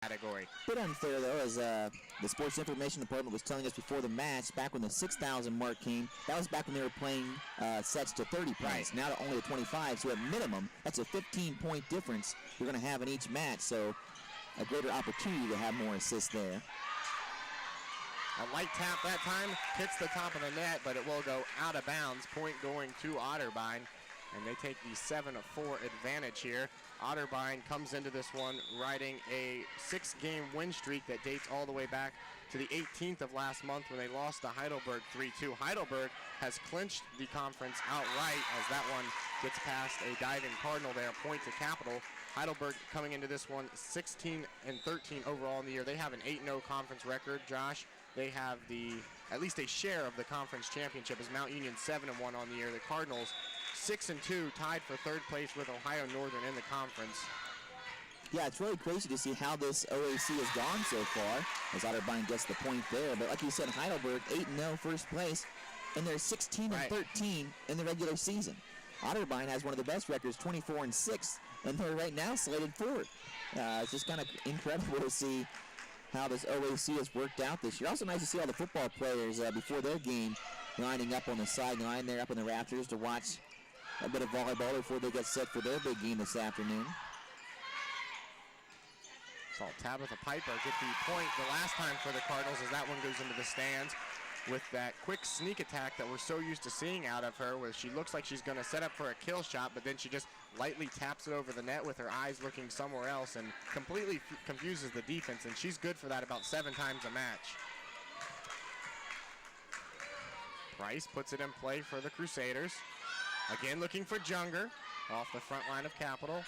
category. Bit unfair, though, as the Sports Information Department was telling us before the match, back when the 6,000 mark came, that was back when they were playing sets to 30 points. Right. Now to only 25, so at minimum, that's a 15-point difference you're going to have in each match, so a greater opportunity to have more assists there. A light tap that time, hits the top of the net, but it will go out of bounds. Point going to Otterbein, and they take the 7-4 advantage here. Otterbein comes into this one riding a 6-game win streak that dates all the way back to the 18th of last month when they lost to Heidelberg 3-2. Heidelberg has clinched the conference outright as that one gets past a diving Cardinal there, point to Capital. Heidelberg coming into this one 16-13 overall in the year. They have an 8-0 conference record, Josh. They have at least a share of the conference championship as Mount Union 7-1 on the year. The Cardinals 6-2, tied for third place with Ohio Northern in the conference. Yeah, it's really crazy to see how this OAC has gone so far as Otterbein gets the point there. But like you said, Heidelberg 8-0 first place, and they're 16-13 in the regular season. Otterbein has one of the best records, 24-6, and they're right now slated fourth. It's just kind of incredible to see how this OAC has worked out this year. Also nice to see all the football players before their game lining up on the sideline. They're up in the rafters to watch a bit of volleyball before they get set for their big game this afternoon. Saw Tabitha Piper get the point the last time for the Cardinals as that one goes into the stands with that quick sneak attack that we're so used to seeing out of her, where she looks like she's going to set up for a kill shot, but then she just lightly taps it over the net with her eyes looking somewhere else and completely confuses the defense, and she's good for that about 7 times a match. Price puts it in play for the Crusaders. Again looking for Junger off the front line of Capital.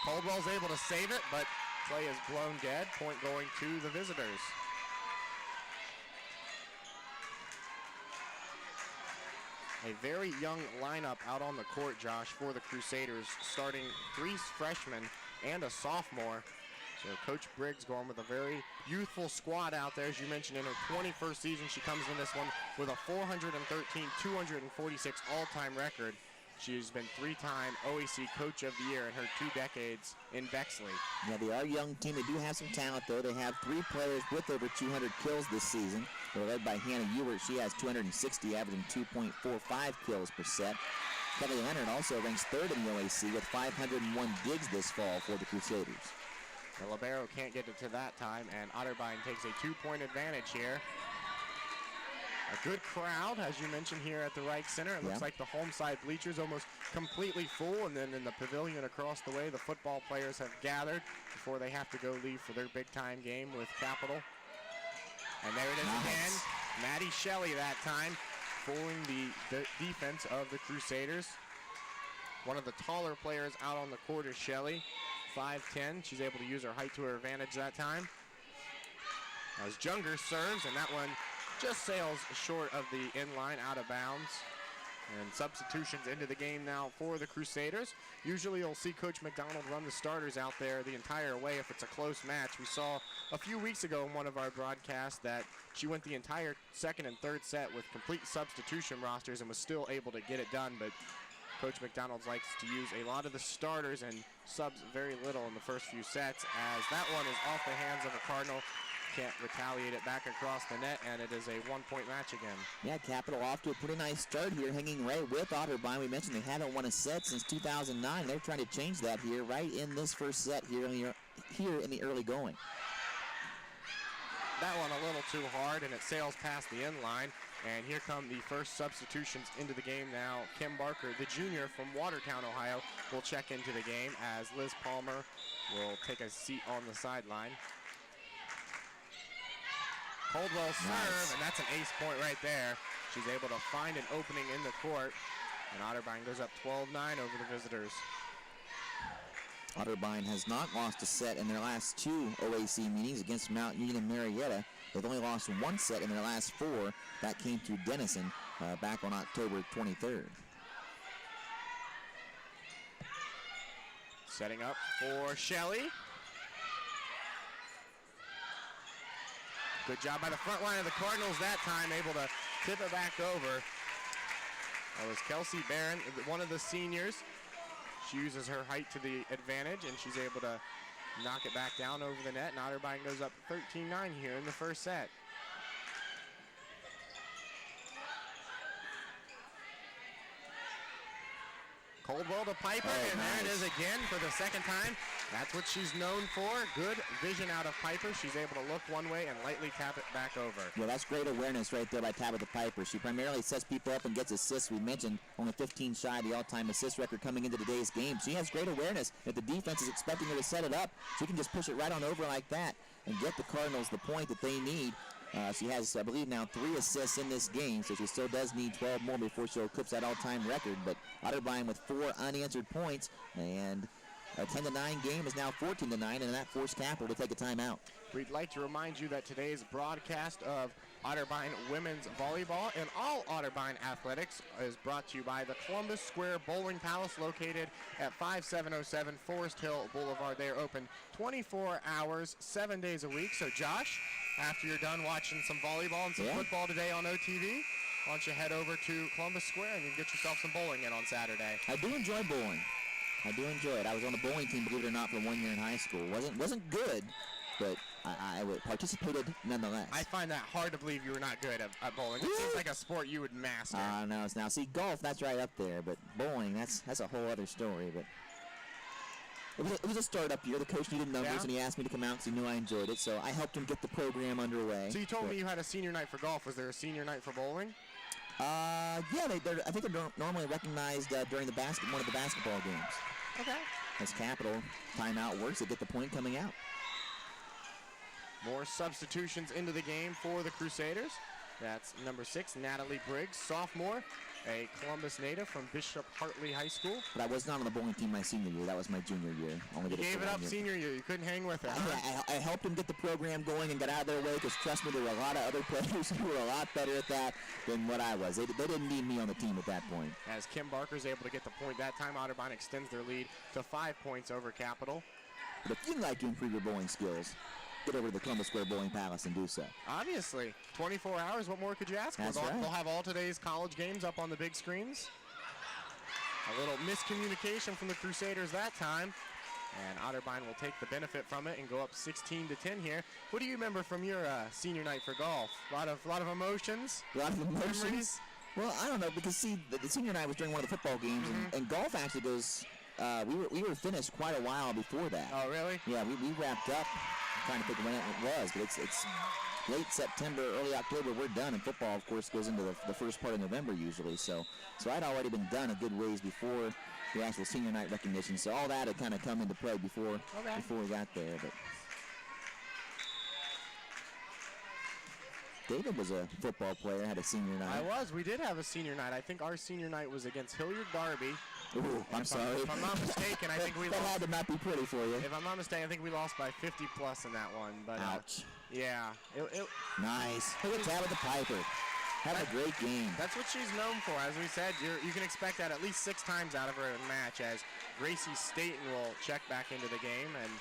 Caldwell's able to save it, but play is blown dead. Point going to the visitors. A very young lineup out on the court, Josh, for the Crusaders, starting 3 freshmen and a sophomore. So Coach Briggs going with a very youthful squad out there. As you mentioned, in her 21st season, she comes in this one with a 413, 246 all-time record. She's been 3-time OAC Coach of the Year in her 2 decades in Bexley. Yeah, they are a young team. They do have some talent, though. They have 3 players with over 200 kills this season. They're led by Hannah Ewert. She has 260, averaging 2.45 kills per set. Kelly Leonard also ranks 3rd in the OAC with 501 digs this fall for the Crusaders. The libero can't get it to that time, and Otterbein takes a 2-point advantage here. A good crowd, as you mentioned here at the Reich Center. It looks like the home side bleachers almost completely full, and then in the pavilion across the way, the football players have gathered before they have to go leave for their big-time game with Capital. And there it is again. Maddie Shelley that time, fooling the defense of the Crusaders. One of the taller players out on the court is Shelley, 5'10". She's able to use her height to her advantage that time. As Junger serves, and that one just sails short of the in-line, out of bounds. And substitutions into the game now for the Crusaders. Usually you'll see Coach McDonald run the starters out there the entire way if it's a close match. We saw a few weeks ago in one of our broadcasts that she went the entire second and third set with complete substitution rosters and was still able to get it done. But Coach McDonald likes to use a lot of the starters and subs very little in the first few sets, as that one is off the hands of a Cardinal. Can't retaliate it back across the net, and it is a 1-point match again. Yeah, Capital off to a pretty nice start here, hanging right with Otterbein. We mentioned they haven't won a set since 2009. They're trying to change that here right in this first set here in the early going. That one a little too hard, and it sails past the end line. And here come the first substitutions into the game now. Kim Barker, the junior from Watertown, Ohio, will check into the game as Liz Palmer will take a seat on the sideline. Caldwell serve, and that's an ace point right there. She's able to find an opening in the court, and Otterbein goes up 12-9 over the visitors. Otterbein has not lost a set in their last 2 OAC meetings against Mount Union and Marietta. They've only lost 1 set in their last 4. That came to Denison back on October 23rd. Setting up for Shelley. Good job by the front line of the Cardinals that time, able to tip it back over. That was Kelsey Barron, one of the seniors. She uses her height to the advantage, and she's able to knock it back down over the net, and Otterbein goes up 13-9 here in the first set. Coldwell to Piper, and nice. there it is again for the second time. That's what she's known for. Good vision out of Piper. She's able to look one way and lightly tap it back over. Yeah, that's great awareness right there by Tabitha Piper. She primarily sets people up and gets assists. We mentioned only 15 shy of the all-time assist record coming into today's game. She has great awareness. If the defense is expecting her to set it up, she can just push it right on over like that and get the Cardinals the point that they need. She has, I believe, now 3 assists in this game, so she still does need 12 more before she'll eclipse that all-time record. But Otterbein with 4 unanswered points, and a 10-9 game is now 14-9, and that forced Capital to take a timeout. We'd like to remind you that today's broadcast of Otterbein Women's Volleyball and all Otterbein athletics is brought to you by the Columbus Square Bowling Palace, located at 5707 Forest Hill Boulevard. They are open 24 hours, 7 days a week. So, Josh, after you're done watching some volleyball and some football today on OTV, why don't you head over to Columbus Square and you can get yourself some bowling in on Saturday. I do enjoy bowling. I do enjoy it. I was on the bowling team, believe it or not, for 1 year in high school. Wasn't good, but I participated nonetheless. I find that hard to believe you were not good at bowling. It seems like a sport you would master. No, now see, golf, that's right up there, but bowling, that's a whole other story. But it was a start-up year. The coach needed numbers, and he asked me to come out because he knew I enjoyed it, so I helped him get the program underway. So you told me you had a senior night for golf. Was there a senior night for bowling? Yeah, I think they're normally recognized during one of the basketball games. Okay. As Capital timeout works to get the point coming out. More substitutions into the game for the Crusaders. That's number 6, Natalie Briggs, sophomore, a Columbus native from Bishop Hartley High School. But I was not on the bowling team my senior year. That was my junior year. You gave it up senior year. You couldn't hang with it. I helped him get the program going and get out of their way because, trust me, there were a lot of other players who were a lot better at that than what I was. They didn't need me on the team at that point. As Kim Barker's able to get the point that time, Otterbein extends their lead to 5 points over Capital. But if you'd like to improve your bowling skills, get over to the Columbus Square Bowling Palace and do so. Obviously. 24 hours, what more could you ask for? That's right. They'll have all today's college games up on the big screens. A little miscommunication from the Crusaders that time. And Otterbein will take the benefit from it and go up 16-10 here. What do you remember from your senior night for golf? A lot of emotions? A lot of emotions? Memories? Well, I don't know, because, see, the senior night was during one of the football games, and golf actually goes, we were finished quite a while before that. Oh, really? Yeah, we wrapped up. I'm trying to think when it was, but it's late September, early October. We're done, and football, of course, goes into the first part of November usually. So I'd already been done a good ways before the actual senior night recognition. So all that had kind of come into play before we got there. But David was a football player, had a senior night. We did have a senior night. I think our senior night was against Hilliard Darby. Ooh, I'm sorry. If I'm not mistaken, I think we that lost. had to not be pretty for you. If I'm not mistaken, I think we lost by 50 plus in that one. But ouch. Yeah. Nice. Look at Tabitha Piper. Having a great game. That's what she's known for. As we said, you can expect that at least 6 times out of her in a match, as Gracie Staten will check back into the game. And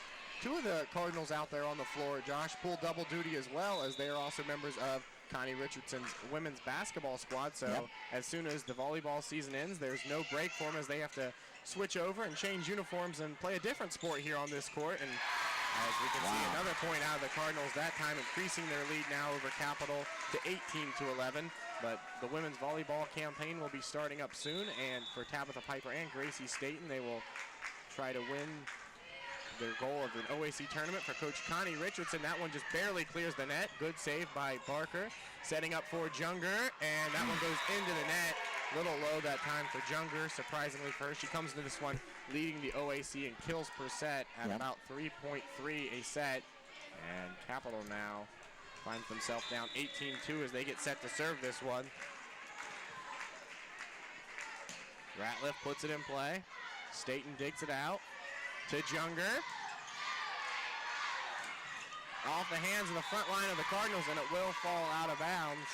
2 of the Cardinals out there on the floor, Josh, pull double duty as well, as they are also members of Connie Richardson's women's basketball squad. So as soon as the volleyball season ends, there's no break for them, as they have to switch over and change uniforms and play a different sport here on this court. And as we can see, another point out of the Cardinals, that time increasing their lead now over Capital to 18-11. But the women's volleyball campaign will be starting up soon, and for Tabitha Piper and Gracie Staten, they will try to win their goal of an OAC tournament. For Coach Connie Richardson, that one just barely clears the net. Good save by Barker. Setting up for Junger, and that one goes into the net. Little low that time for Junger, surprisingly for her. She comes into this one leading the OAC in kills per set at about 3.3 a set. And Capital now finds themselves down 18-2 as they get set to serve this one. Ratliff puts it in play. Staten digs it out to Junger. Off the hands of the front line of the Cardinals, and it will fall out of bounds.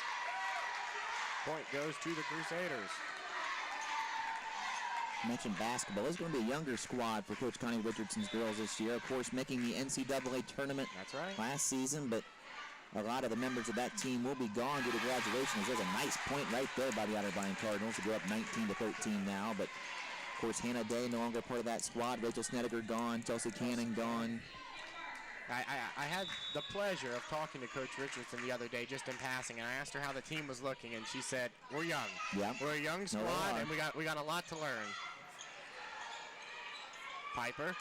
Point goes to the Crusaders. Mentioned basketball. This is going to be a younger squad for Coach Connie Richardson's girls this year. Of course, making the NCAA tournament last season, but a lot of the members of that team will be gone due to graduation. There's a nice point right there by the Otterbein Cardinals to go up 19-13 now. But, of course, Hannah Day no longer part of that squad. Rachel Snedeker gone. Chelsea Cannon gone. I had the pleasure of talking to Coach Richardson the other day just in passing, and I asked her how the team was looking, and she said, we're young. Yeah. We're a young squad, and we got a lot to learn. Piper,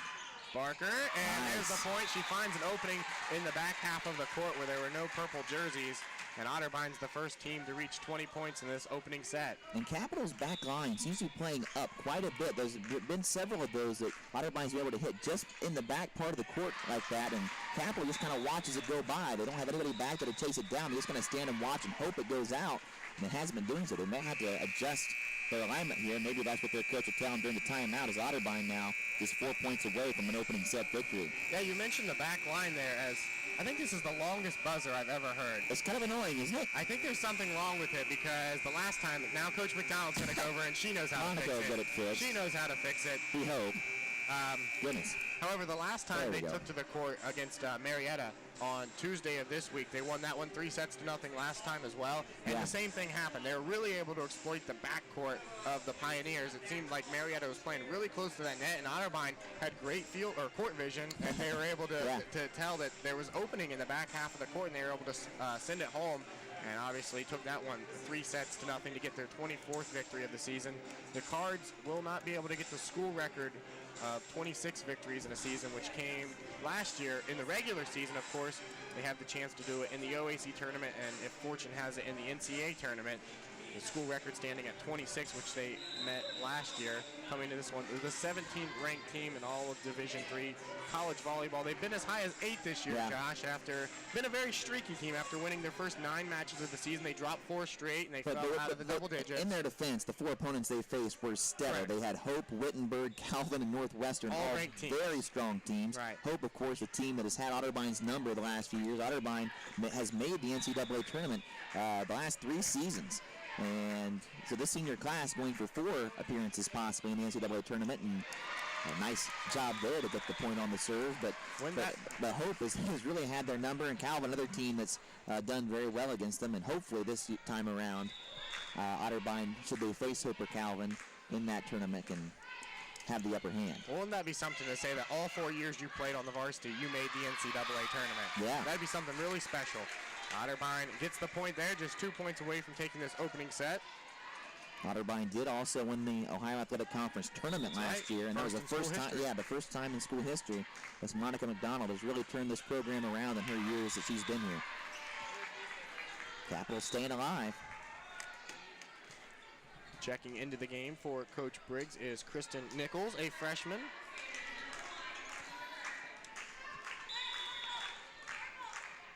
Barker, and there's the point. She finds an opening in the back half of the court where there were no purple jerseys. And Otterbein's the first team to reach 20 points in this opening set. And Capital's back line seems to be playing up quite a bit. There's been several of those that Otterbein's been able to hit just in the back part of the court like that, and Capital just kind of watches it go by. They don't have anybody back there to chase it down. They're just going to stand and watch and hope it goes out, and it hasn't been doing so. They may have to adjust their alignment here. Maybe that's what their coach will tell them during the timeout, as Otterbein now just 4 points away from an opening set victory. Yeah, you mentioned the back line there as I think this is the longest buzzer I've ever heard. It's kind of annoying, isn't it? I think there's something wrong with it because the last time, now Coach McDonald's going to go over and she knows how to fix it. She knows how to fix it. We hope. Goodness. However, the last time they took to the court against Marietta on Tuesday of this week, they won that one 3-0 last time as well. And the same thing happened. They were really able to exploit the backcourt of the Pioneers. It seemed like Marietta was playing really close to that net, and Otterbein had great court vision, and they were able to tell that there was opening in the back half of the court, and they were able to send it home. And obviously took that one 3-0 to get their 24th victory of the season. The Cards will not be able to get the school record of 26 victories in a season, which came last year. In the regular season, of course, they have the chance to do it in the OAC tournament, and if fortune has it, in the NCAA tournament. The school record standing at 26, which they met last year. Coming to this one, the 17th ranked team in all of Division III college volleyball. They've been as high as 8 this year, Josh, after been a very streaky team. After winning their first 9 matches of the season, they dropped 4 straight, and they fell out of the double digits. In their defense, the 4 opponents they faced were stellar. They had Hope, Wittenberg, Calvin, and Northwestern, all ranked teams. Very strong teams. Hope, of course, a team that has had Otterbein's number the last few years. Otterbein has made the NCAA tournament the last 3 seasons. And so this senior class going for 4 appearances possibly in the NCAA tournament, and a nice job there to get the point on the serve. But Hope has really had their number, and Calvin, another team that's done very well against them. And hopefully this time around, Otterbein, should they face Hope or Calvin in that tournament, can have the upper hand. Wouldn't that be something to say that all 4 years you played on the varsity, you made the NCAA tournament? Yeah. That'd be something really special. Otterbein gets the point there, just 2 points away from taking this opening set. Otterbein did also win the Ohio Athletic Conference tournament last year, and that was the first time, the first time in school history as Monica McDonald has really turned this program around in her years that she's been here. Capital staying alive. Checking into the game for Coach Briggs is Kristen Nichols, a freshman.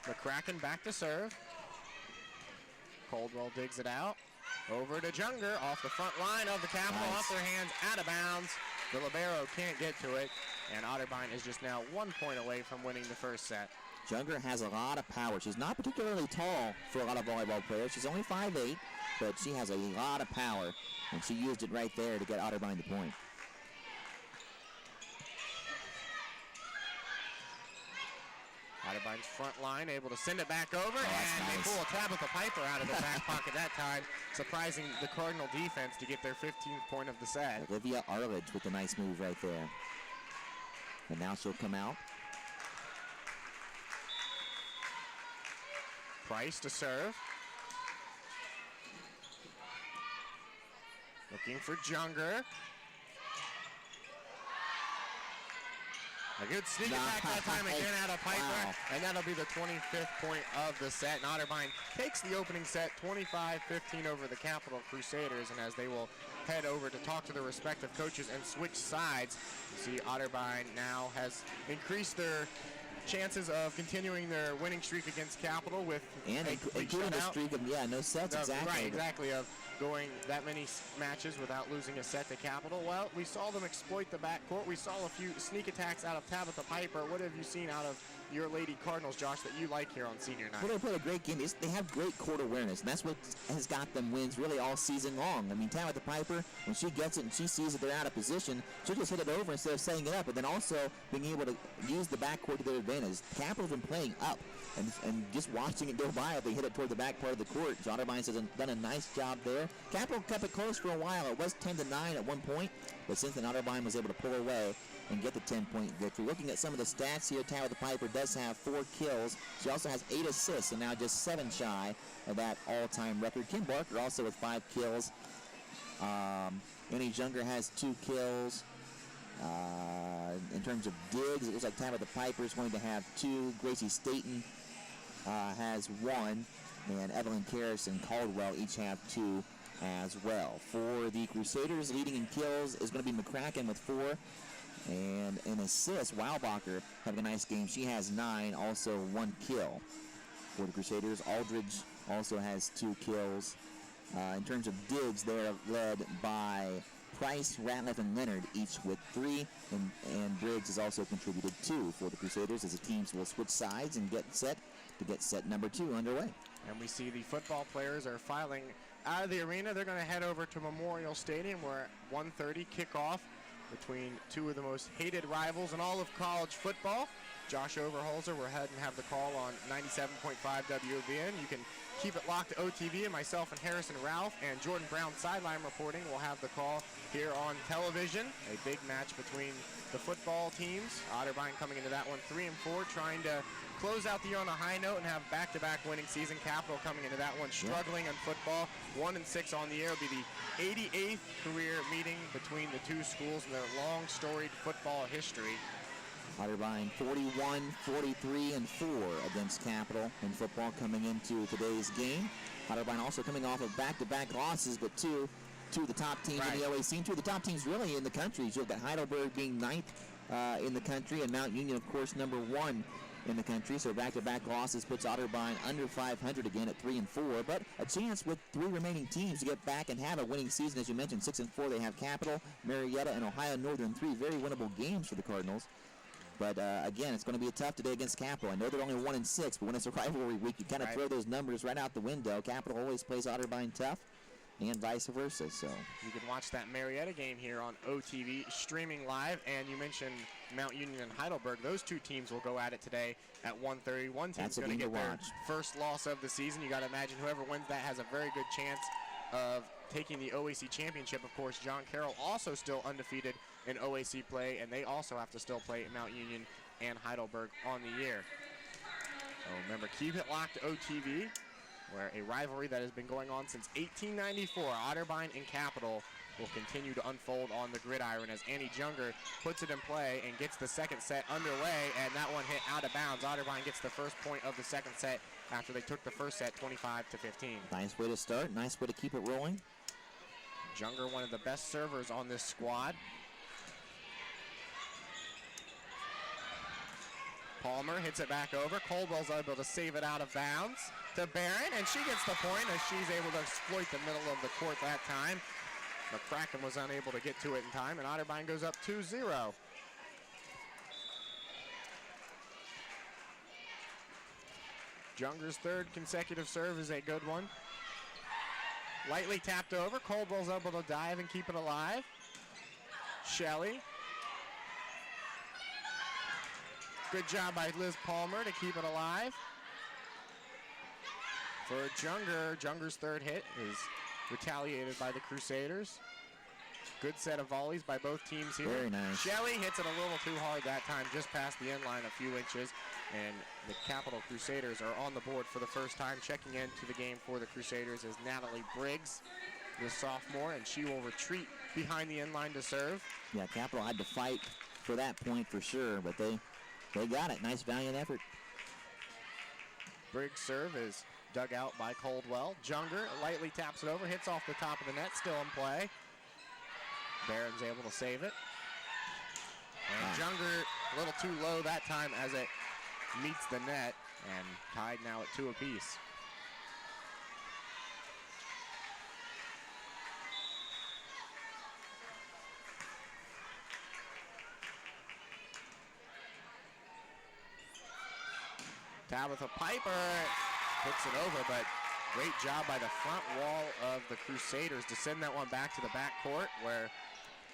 McCracken back to serve. Caldwell digs it out. Over to Junger off the front line of the Capital, off their hands, out of bounds. The libero can't get to it, and Otterbein is just now 1 point away from winning the first set. Junger has a lot of power. She's not particularly tall for a lot of volleyball players. She's only 5'8", but she has a lot of power, and she used it right there to get Otterbein the point. Otterbein's front line able to send it back over, and they pull a Tabitha Piper out of the back pocket that time, surprising the Cardinal defense to get their 15th point of the set. Olivia Arledge with a nice move right there. And now she'll come out. Price to serve. Looking for Junger. A good sneak attack that time again out of Piper, and that'll be the 25th point of the set. And Otterbein takes the opening set 25-15 over the Capital Crusaders, and as they will head over to talk to their respective coaches and switch sides, you see Otterbein now has increased their chances of continuing their winning streak against Capital with including a streak of no sets. Right, exactly, of going that many matches without losing a set to Capital. Well, we saw them exploit the backcourt. We saw a few sneak attacks out of Tabitha Piper. What have you seen out of your Lady Cardinals, Josh, that you like here on senior night? Well, they played a great game. They have great court awareness, and that's what has got them wins really all season long. I mean, Tabitha Piper, when she gets it and she sees that they're out of position, she'll just hit it over instead of setting it up, and then also being able to use the backcourt to their advantage. Capital's been playing up, and just watching it go by if they hit it toward the back part of the court. Otterbein has done a nice job there. Capital kept it close for a while. It was 10-9 at one point, but since then Otterbein was able to pull away and get the 10-point victory. Looking at some of the stats here, Tabitha Piper does have 4 kills. She also has 8 assists, and now just 7 shy of that all-time record. Kim Barker also with 5 kills. Annie Junger has 2 kills. In terms of digs, it looks like Tabitha Piper is going to have 2. Gracie Staten has 1. And Evelyn Karras and Caldwell each have 2 as well. For the Crusaders, leading in kills is going to be McCracken with 4. And in assists, Weilbacher having a nice game. She has 9, also 1 kill. For the Crusaders, Aldridge also has 2 kills. In terms of digs, they're led by Price, Ratliff, and Leonard, each with 3. And Briggs has also contributed 2 for the Crusaders as the teams will switch sides and get set number 2 underway. And we see the football players are filing out of the arena. They're going to head over to Memorial Stadium where at 1:30 kickoff between 2 of the most hated rivals in all of college football. Josh Overholzer will head and have the call on 97.5 WOVN. You can keep it locked to OTV, and myself and Harrison Ralph and Jordan Brown sideline reporting will have the call here on television. A big match between the football teams. Otterbein coming into that one 3-4, trying to close out the year on a high note and have back-to-back winning season. Capital coming into that one struggling in football. 1-6 on the year. It'll be the 88th career meeting between the two schools in their long storied football history. Otterbein 41-43-4 against Capital in football coming into today's game. Otterbein also coming off of back-to-back losses, but two of the top teams in the OAC, 2 of the top teams really in the country. You've got Heidelberg being 9th in the country, and Mount Union, of course, number 1 in the country. So back-to-back losses puts Otterbein under 500 again at 3-4, but a chance with 3 remaining teams to get back and have a winning season. As you mentioned, 6-4. They have Capital, Marietta, and Ohio Northern, 3 very winnable games for the Cardinals. But again, it's going to be a tough today against Capital. I know they're only 1-6, but when it's a rivalry week, you kind of throw those numbers right out the window. Capital always plays Otterbein tough, and vice versa. So you can watch that Marietta game here on OTV streaming live. And you mentioned Mount Union and Heidelberg. Those 2 teams will go at it today at 1:30. One team's going to get their first loss of the season. You got to imagine whoever wins that has a very good chance of taking the OAC championship. Of course, John Carroll also still undefeated in OAC play, and they also have to still play Mount Union and Heidelberg on the year. So remember, keep it locked to OTV, where a rivalry that has been going on since 1894, Otterbein and Capital, will continue to unfold on the gridiron as Annie Junger puts it in play and gets the second set underway, and that one hit out of bounds. Otterbein gets the first point of the second set after they took the first set 25-15. Nice way to start, nice way to keep it rolling. Junger, one of the best servers on this squad. Palmer hits it back over. Coldwell's able to save it out of bounds to Barron, and she gets the point as she's able to exploit the middle of the court that time. McCracken was unable to get to it in time, and Otterbein goes up 2-0. Junger's 3rd consecutive serve is a good one. Lightly tapped over. Coldwell's able to dive and keep it alive. Shelley. Good job by Liz Palmer to keep it alive. For Junger, Junger's 3rd hit is retaliated by the Crusaders. Good set of volleys by both teams here. Very nice. Shelley hits it a little too hard that time, just past the end line a few inches. And the Capital Crusaders are on the board for the first time. Checking into the game for the Crusaders is Natalie Briggs, the sophomore, and she will retreat behind the end line to serve. Yeah, Capital had to fight for that point for sure, but they got it. Nice, valiant effort. Briggs' serve is dug out by Coldwell. Junger lightly taps it over, hits off the top of the net, still in play. Barron's able to save it. And Junger a little too low that time as it meets the net, and tied now at 2 apiece. Tabitha Piper puts it over, but great job by the front wall of the Crusaders to send that one back to the back court where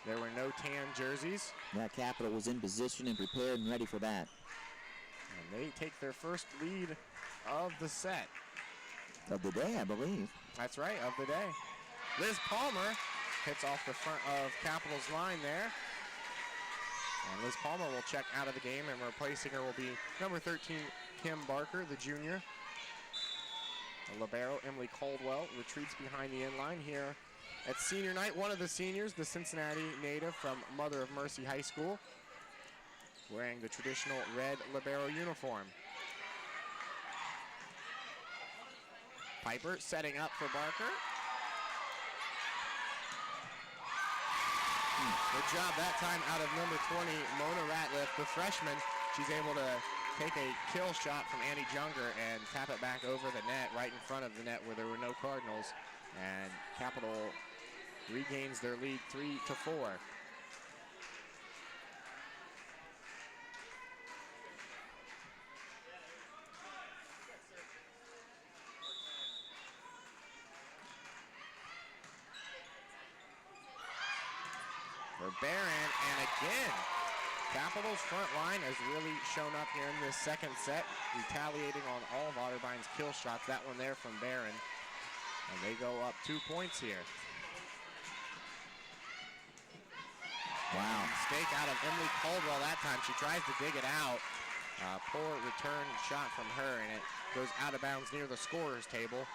there were no tan jerseys. Yeah, Capital was in position and prepared and ready for that. And they take their first lead of the set. Of the day, I believe. That's right, of the day. Liz Palmer hits off the front of Capital's line there. And Liz Palmer will check out of the game, and replacing her will be number 13, Kim Barker, the junior. The libero, Emily Caldwell, retreats behind the inline here at senior night. One of the seniors, the Cincinnati native from Mother of Mercy High School, wearing the traditional red libero uniform. Piper setting up for Barker. Good job that time out of number 20, Mona Ratliff, the freshman. She's able to take a kill shot from Annie Junger and tap it back over the net, right in front of the net where there were no Cardinals. And Capital regains their lead 3-4. For Barron, and again, Capital's front line has really shown up here in this second set, retaliating on all of Otterbein's kill shots. That one there from Barron, and they go up 2 points here. Wow. Mistake out of Emily Caldwell that time. She tries to dig it out. Poor return shot from her, and it goes out of bounds near the scorer's table.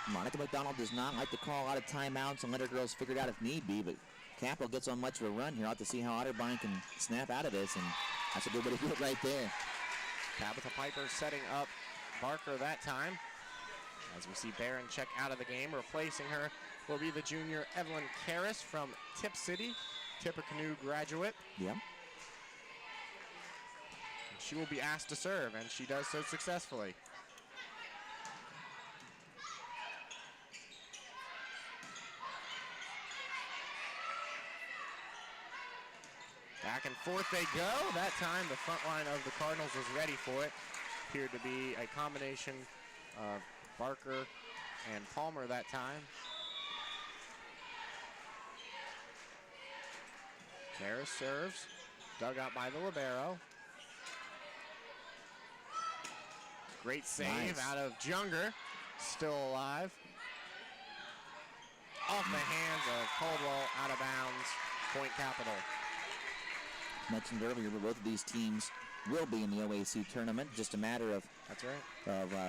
Monica McDonald does not like to call out of timeouts and let her girls figure it out if need be, but Capital gets on much of a run here. I'll have to see how Otterbein can snap out of this, and that's a good way to do it right there. Tabitha Piper setting up Barker that time. As we see Barron check out of the game, replacing her will be the junior Evelyn Karras from Tip City, Tippecanoe graduate. Yep. She will be asked to serve, and she does so successfully. Back and forth they go. That time the front line of the Cardinals was ready for it. Appeared to be a combination of Barker and Palmer that time. Karras serves, dug out by the libero. Great save out of Junger, still alive. Off the hands of Caldwell, out of bounds, point Capital. Mentioned earlier, but both of these teams will be in the OAC tournament. Just a matter of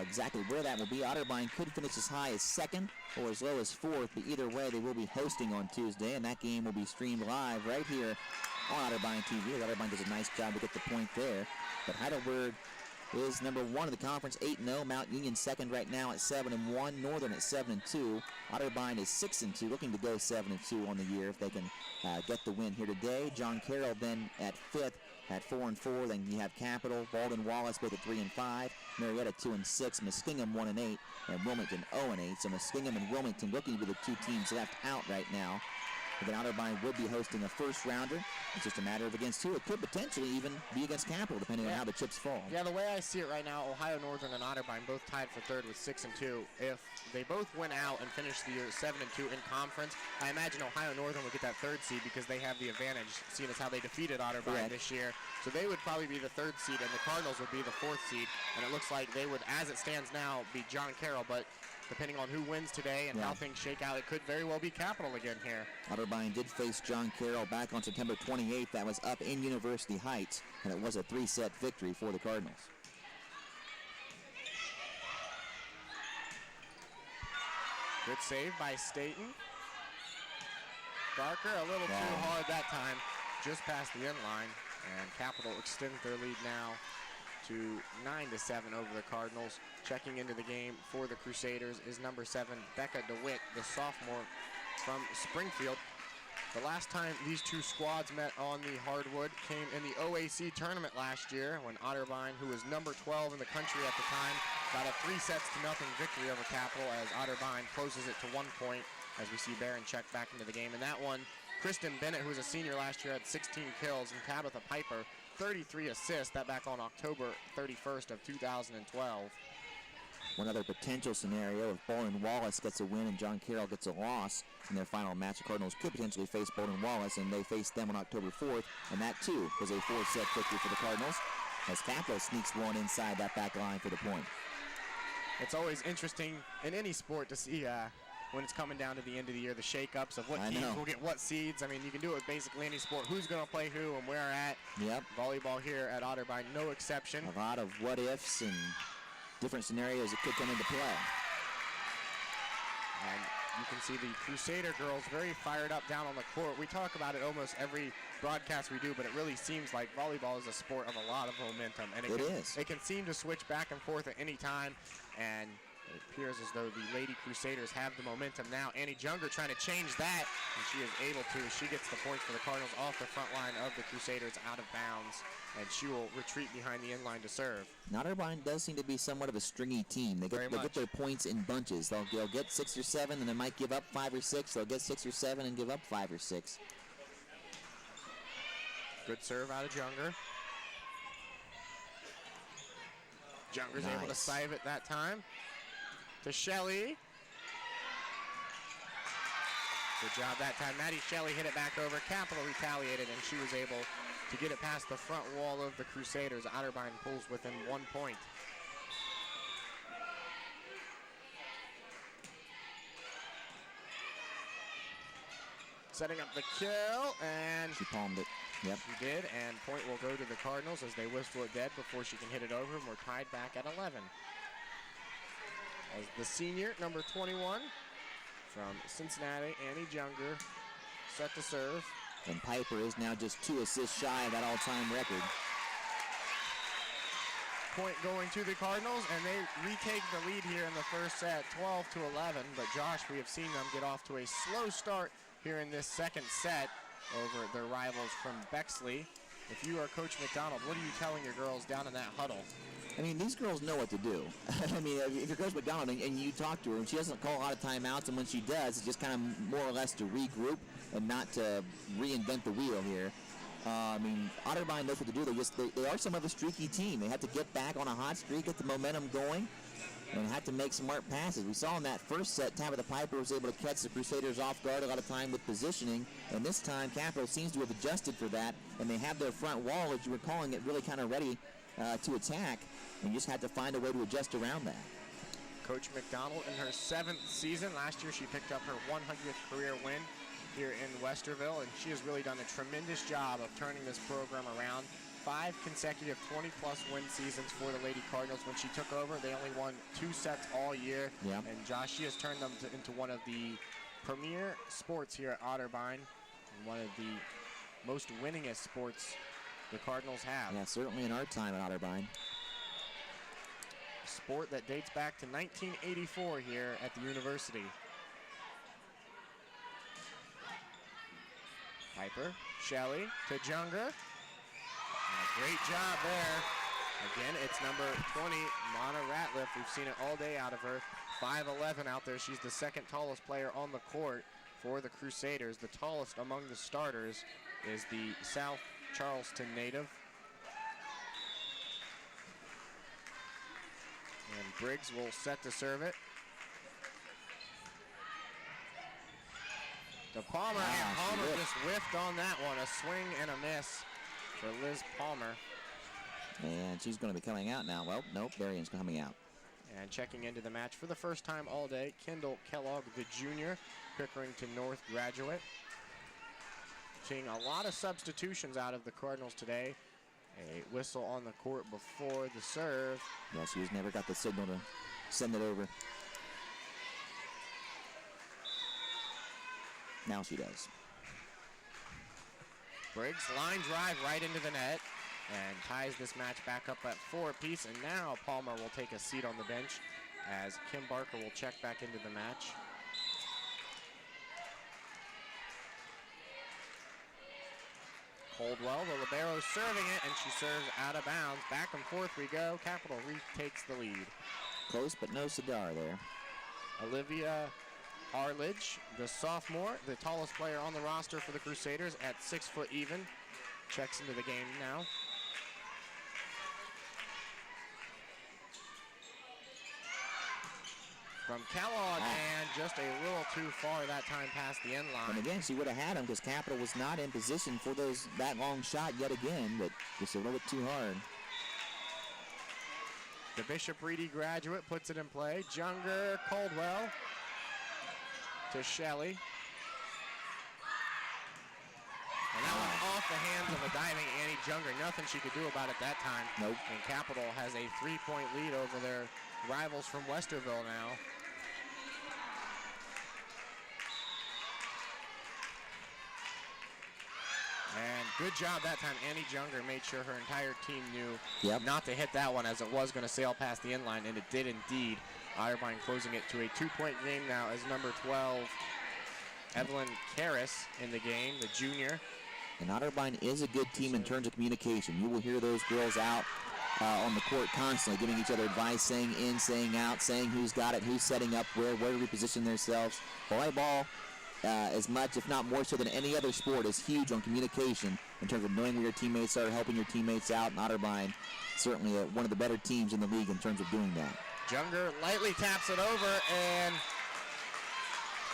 exactly where that will be. Otterbein could finish as high as second or as low as fourth, but either way, they will be hosting on Tuesday, and that game will be streamed live right here on Otterbein TV. Otterbein does a nice job to get the point there, but Heidelberg is number one in the conference, 8-0. Mount Union second right now at 7-1. Northern at 7-2. Otterbein is 6-2, looking to go 7-2 on the year if they can get the win here today. John Carroll then at fifth at 4-4. Then you have Capital, Walden Wallace both at 3-5. Marietta 2-6. Muskingum 1-8, and Wilmington 0-8. So Muskingum and Wilmington looking to be the two teams left out right now. Again, Otterbein would be hosting a first rounder. It's just a matter of against who. It could potentially even be against Capital, depending on how the chips fall. Yeah, the way I see it right now, Ohio Northern and Otterbein both tied for third with 6-2. If they both win out and finish the year 7-2 in conference, I imagine Ohio Northern would get that third seed because they have the advantage, seeing as how they defeated Otterbein this year. So they would probably be the third seed, and the Cardinals would be the fourth seed. And it looks like they would, as it stands now, be John Carroll. But depending on who wins today and how things shake out, it could very well be Capital again here. Otterbein did face John Carroll back on September 28th. That was up in University Heights, and it was a 3-set victory for the Cardinals. Good save by Staten. Barker a little too hard that time, just past the end line, and Capital extends their lead now to 9-7 over the Cardinals. Checking into the game for the Crusaders is number 7, Becca DeWitt, the sophomore from Springfield. The last time these two squads met on the hardwood came in the OAC tournament last year when Otterbein, who was number 12 in the country at the time, got a 3-0 victory over Capital as Otterbein closes it to 1 point as we see Barron check back into the game. And that one, Kristen Bennett, who was a senior last year, had 16 kills, and Tabitha Piper, 33 assists, that back on October 31st of 2012. One other potential scenario, if Bowling Wallace gets a win and John Carroll gets a loss in their final match, the Cardinals could potentially face Bowling Wallace, and they face them on October 4th, and that too was a 4-set victory for the Cardinals as Capital sneaks one inside that back line for the point. It's always interesting in any sport to see when it's coming down to the end of the year, the shakeups of what I teams know. will get what seeds. I mean, you can do it with basically any sport. Who's going to play who and where at. Yep. Volleyball here at Otterbein, no exception. A lot of what ifs and different scenarios that could come into play. And you can see the Crusader girls very fired up down on the court. We talk about it almost every broadcast we do, but it really seems like volleyball is a sport of a lot of momentum. And it can seem to switch back and forth at any time. And it appears as though the Lady Crusaders have the momentum now. Annie Junger trying to change that, and she is able to. She gets the point for the Cardinals off the front line of the Crusaders out of bounds, and she will retreat behind the end line to serve. Otterbein does seem to be somewhat of a stringy team. They get their points in bunches. They'll get 6 or 7, and they might give up 5 or 6. They'll get 6 or 7 and give up 5 or 6. Good serve out of Junger. Junger's able to save it that time. To Shelley. Good job that time. Maddie Shelley hit it back over. Capital retaliated, and she was able to get it past the front wall of the Crusaders. Otterbein pulls within 1 point. Setting up the kill, and she palmed it. Yep. She did, and point will go to the Cardinals as they whistle it dead before she can hit it over, and we're tied back at 11. As the senior, number 21, from Cincinnati, Annie Junger, set to serve. And Piper is now just 2 assists shy of that all-time record. Point going to the Cardinals, and they retake the lead here in the first set, 12-11. But Josh, we have seen them get off to a slow start here in this second set over their rivals from Bexley. If you are Coach McDonald, what are you telling your girls down in that huddle? I mean, these girls know what to do. I mean, if you're Coach McDonald and you talk to her, and she doesn't call a lot of timeouts, and when she does, it's just kind of more or less to regroup and not to reinvent the wheel here. I mean, Otterbein knows what to do. They are some of a streaky team. They have to get back on a hot streak, get the momentum going, and have to make smart passes. We saw in that first set, Tabitha Piper was able to catch the Crusaders off guard a lot of time with positioning, and this time Capital seems to have adjusted for that, and they have their front wall, as you were calling it, really kind of ready to attack, and you just had to find a way to adjust around that. Coach McDonald in her 7th season. Last year she picked up her 100th career win here in Westerville, and she has really done a tremendous job of turning this program around. 5 consecutive 20-plus win seasons for the Lady Cardinals. When she took over, they only won 2 sets all year. Yep. And Josh, she has turned them into one of the premier sports here at Otterbein, and one of the most winningest sports the Cardinals have. Yeah, certainly in our time at Otterbein. A sport that dates back to 1984 here at the university. Piper, Shelley to Junger. Great job there. Again, it's number 20, Mana Ratliff. We've seen it all day out of her. 5'11" out there. She's the second tallest player on the court for the Crusaders. The tallest among the starters is the South Charleston native. And Briggs will set to serve it. To Palmer, and Palmer just whiffed on that one. A swing and a miss for Liz Palmer. And she's going to be coming out now. Well, nope, Darian's coming out. And checking into the match for the first time all day, Kendall Kellogg, the junior, Pickerington North graduate. Seeing a lot of substitutions out of the Cardinals today. A whistle on the court before the serve. Yeah, she's never got the signal to send it over. Now she does. Briggs line drive right into the net and ties this match back up at 4 apiece. And now Palmer will take a seat on the bench as Kim Barker will check back into the match. Coldwell, the libero, serving it, and she serves out of bounds. Back and forth we go. Capital retakes the lead. Close, but no cigar there. Olivia Arledge, the sophomore, the tallest player on the roster for the Crusaders at 6 foot even, checks into the game now. From Kellogg, and just a little too far that time past the end line. And again, she would have had him because Capital was not in position for that long shot yet again, but just a little bit too hard. The Bishop Reedy graduate puts it in play. Junger, Coldwell. to Shelley. And that one off the hands of a diving Annie Junger. Nothing she could do about it that time. Nope. And Capital has a 3-point lead over their rivals from Westerville now. And good job that time. Annie Junger made sure her entire team knew not to hit that one, as it was going to sail past the end line, and it did indeed. Otterbein closing it to a 2-point game now as number 12, Evelyn Karras, in the game, the junior. And Otterbein is a good team in terms of communication. You will hear those girls out on the court constantly, giving each other advice, saying in, saying out, saying who's got it, who's setting up where to reposition themselves. Volleyball, as much, if not more so than any other sport, is huge on communication in terms of knowing where your teammates are, helping your teammates out. And Otterbein, certainly one of the better teams in the league in terms of doing that. Junger lightly taps it over, and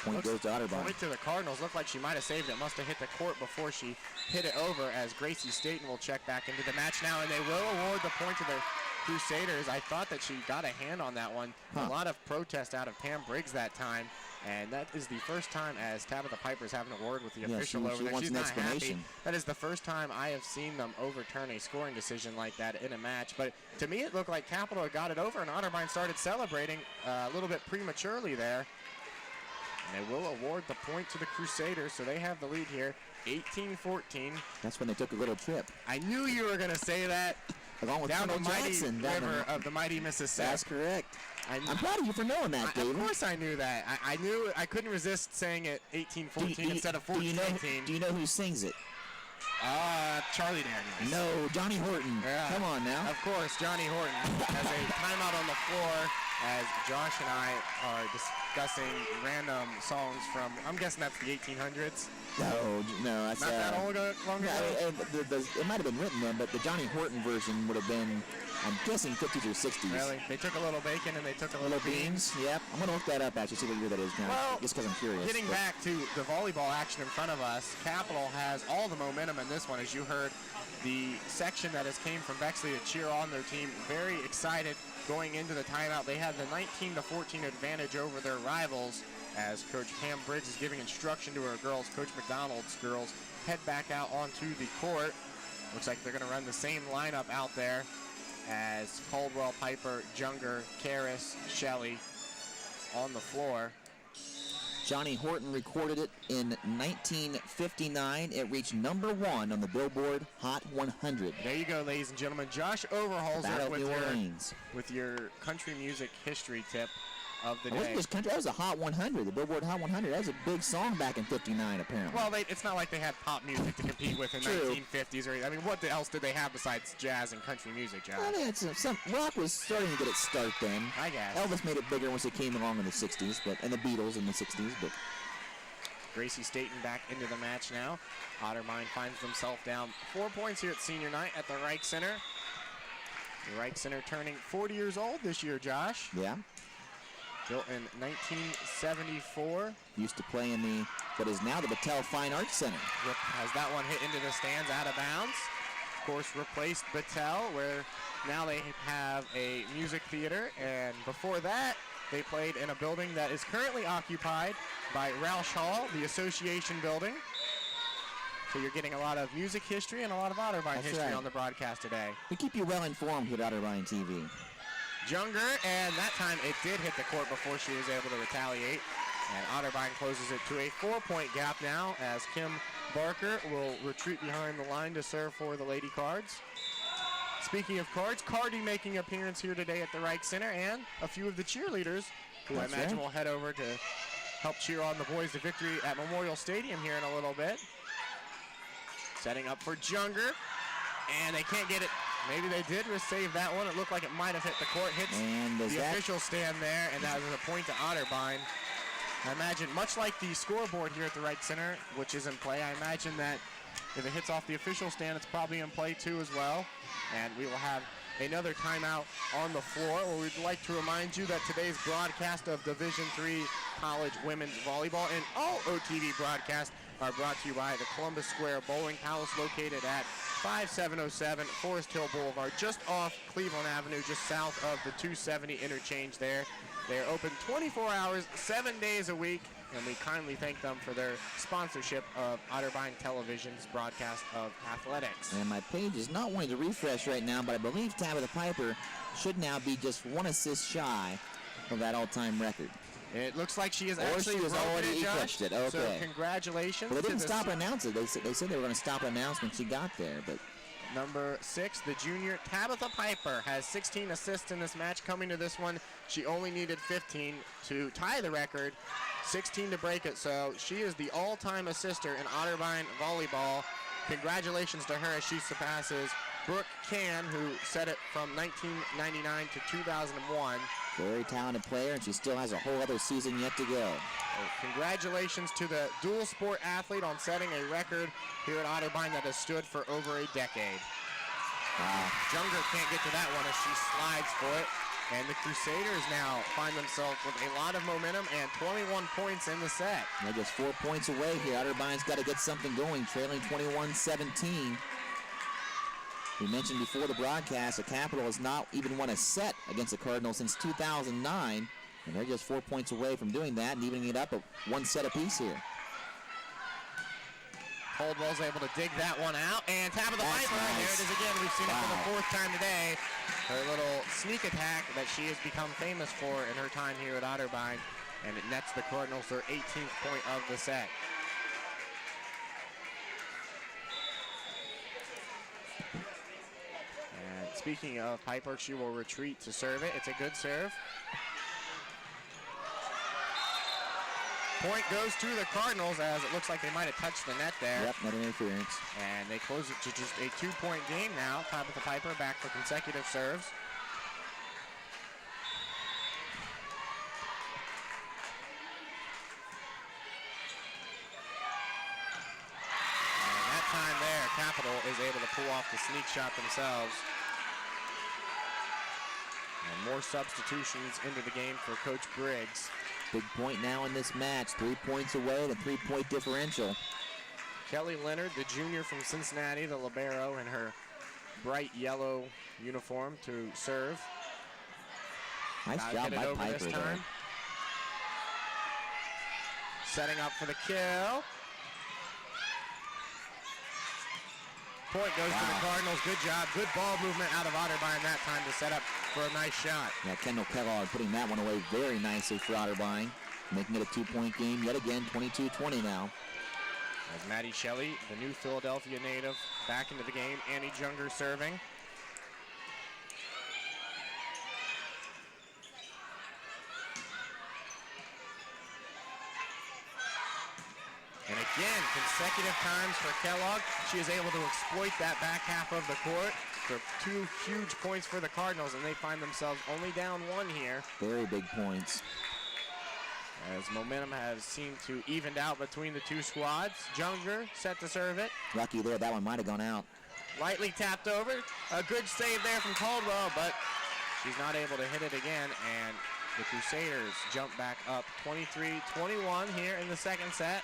point goes to Otterbein. Point to the Cardinals. Looked like she might have saved it. Must have hit the court before she hit it over, as Gracie Staten will check back into the match now, and they will award the point to the Crusaders. I thought that she got a hand on that one. A lot of protest out of Pam Briggs that time, and that is the first time as Tabitha Piper's having a word with the official over there. She's not happy. That is the first time I have seen them overturn a scoring decision like that in a match. But to me, it looked like Capital got it over, and Otterbein started celebrating a little bit prematurely there. And they will award the point to the Crusaders, so they have the lead here, 18-14. That's when they took a little trip. I knew you were going to say that. Along with down the mighty Jackson, river of the mighty Mississippi. That's correct. I'm proud of you for knowing that, David. Of course I knew that. I knew I couldn't resist saying it 18-14 instead of 14-18. Do you know who sings it? Charlie Daniels. No, Johnny Horton. Yeah. Come on now. Of course, Johnny Horton has a timeout on the floor as Josh and I are discussing random songs from, I'm guessing that's the 1800s. No, that's not that long ago. It might have been written then, but the Johnny Horton version would have been, I'm guessing, 50s or 60s. Really? They took a little bacon and they took a little beans? Yep. I'm going to look that up, actually, see what year that is now, just because I'm curious. Getting back to the volleyball action in front of us, Capital has all the momentum in this one. As you heard, the section that has came from Bexley to cheer on their team, very excited going into the timeout. They had the 19-14 advantage over their rivals, as Coach Pam Briggs is giving instruction to her girls. Coach McDonald's girls head back out onto the court. Looks like they're going to run the same lineup out there as Caldwell, Piper, Junger, Karras, Shelley on the floor. Johnny Horton recorded it in 1959. It reached #1 on the Billboard Hot 100. There you go, ladies and gentlemen. Josh Overholzer with your country music history tip of the day. It wasn't just country, that was a Hot 100, the Billboard Hot 100. That was a big song back in 59, apparently. Well, it's not like they had pop music to compete with in 1950s. Or I mean, what else did they have besides jazz and country music, Josh? Well, some rock was starting to get its start then. I guess. Elvis made it bigger once it came along in the 60s, and the Beatles in the 60s. But Gracie Staten back into the match now. Otterbein finds themselves down 4 points here at senior night at the Reich Center. The Reich Center turning 40 years old this year, Josh. Yeah. Built in 1974. Used to play in what is now the Battelle Fine Arts Center. Has that one hit into the stands out of bounds. Of course, replaced Battelle, where now they have a music theater. And before that, they played in a building that is currently occupied by Roush Hall, the association building. So you're getting a lot of music history and a lot of Otterbein history on the broadcast today. We keep you well informed with Otterbein TV. Junger, and that time it did hit the court before she was able to retaliate. And Otterbein closes it to a 4-point gap now, as Kim Barker will retreat behind the line to serve for the Lady Cards. Speaking of cards, Cardi making appearance here today at the Reich Center, and a few of the cheerleaders who I imagine will head over to help cheer on the boys to victory at Memorial Stadium here in a little bit. Setting up for Junger, and they can't get it. Maybe they did save that one. It looked like it might have hit the court. Hits the official stand there, and that was a point to Otterbein. I imagine, much like the scoreboard here at the Reich Center, which is in play, I imagine that if it hits off the official stand, it's probably in play too as well. And we will have another timeout on the floor, where we'd like to remind you that today's broadcast of Division III College Women's Volleyball and all OTV broadcasts are brought to you by the Columbus Square Bowling Palace, located at 5707 Forest Hill Boulevard, just off Cleveland Avenue, just south of the 270 interchange there. They're open 24 hours, 7 days a week, and we kindly thank them for their sponsorship of Otterbein Television's broadcast of athletics. And my page is not wanting to refresh right now, but I believe Tabitha Piper should now be just 1 assist shy of that all-time record. It looks like she has actually already eclipsed it. Okay. So congratulations. Well, they didn't stop announcing. They said they were going to stop an announcement when she got there, but. Number 6, the junior Tabitha Piper, has 16 assists in this match. Coming to this one, she only needed 15 to tie the record, 16 to break it. So she is the all-time assister in Otterbein volleyball. Congratulations to her as she surpasses Brooke Can, who set it from 1999 to 2001. Very talented player, and she still has a whole other season yet to go. Congratulations to the dual sport athlete on setting a record here at Otterbein that has stood for over a decade. Junger can't get to that one as she slides for it. And the Crusaders now find themselves with a lot of momentum and 21 points in the set. They're just 4 points away here. Otterbein's got to get something going, trailing 21-17. We mentioned before the broadcast, the Capital has not even won a set against the Cardinals since 2009. And they're just 4 points away from doing that and evening it up at 1 set apiece here. Coldwell's able to dig that one out, and Tabitha Piper, nice. There it is again. We've seen it for the 4th time today. Her little sneak attack that she has become famous for in her time here at Otterbein, and it nets the Cardinals their 18th point of the set. And speaking of Piper, she will retreat to serve it. It's a good serve. Point goes to the Cardinals as it looks like they might have touched the net there. Yep, net interference. And they close it to just a 2-point game now. Tabitha Piper back for consecutive serves. And that time there, Capital is able to pull off the sneak shot themselves. And more substitutions into the game for Coach Briggs. Big point now in this match, 3 points away, the 3-point differential. Kelly Leonard, the junior from Cincinnati, the libero in her bright yellow uniform to serve. Nice job by Piper there. Setting up for the kill. Point goes to the Cardinals. Good job. Good ball movement out of Otterbein that time to set up for a nice shot. Yeah, Kendall Kellogg putting that one away very nicely for Otterbein, making it a 2-point game yet again, 22-20 now. As Maddie Shelley, the new Philadelphia native, back into the game. Annie Junger serving. And again, consecutive times for Kellogg. She is able to exploit that back half of the court for 2 huge points for the Cardinals, and they find themselves only down 1 here. Very big points. As momentum has seemed to evened out between the 2 squads. Junger set to serve it. Lucky there, that one might have gone out. Lightly tapped over. A good save there from Caldwell, but she's not able to hit it again, and the Crusaders jump back up 23-21 here in the second set.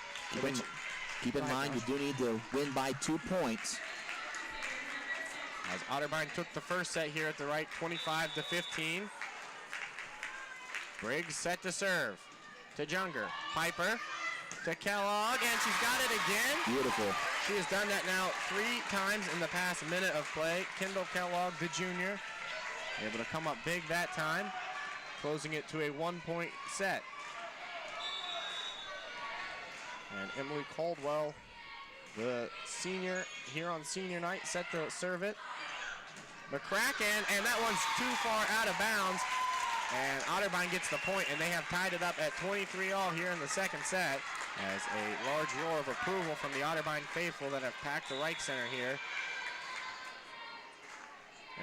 Keep in mind, you do need to win by 2 points. As Otterbein took the first set here at the right, 25-15. Briggs set to serve to Junger. Piper to Kellogg, and she's got it again. Beautiful. She has done that now 3 times in the past minute of play. Kendall Kellogg, the junior, able to come up big that time, closing it to a 1-point set. And Emily Caldwell, the senior here on senior night, set to serve it. McCracken, and that one's too far out of bounds. And Otterbein gets the point, and they have tied it up at 23-all here in the second set. As a large roar of approval from the Otterbein faithful that have packed the Reich Center here.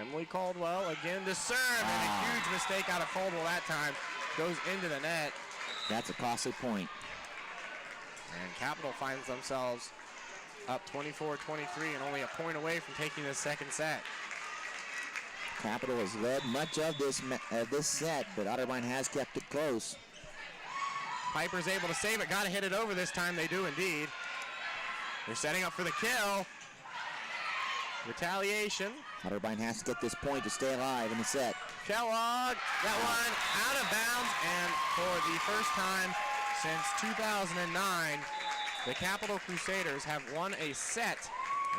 Emily Caldwell again to serve, and a huge mistake out of Caldwell that time. Goes into the net. That's a costly point. And Capital finds themselves up 24-23 and only a point away from taking the second set. Capital has led much of this set, but Otterbein has kept it close. Piper's able to save it. Got to hit it over this time. They do indeed. They're setting up for the kill. Retaliation. Otterbein has to get this point to stay alive in the set. Kellogg, that one out of bounds, and for the first time since 2009, the Capital Crusaders have won a set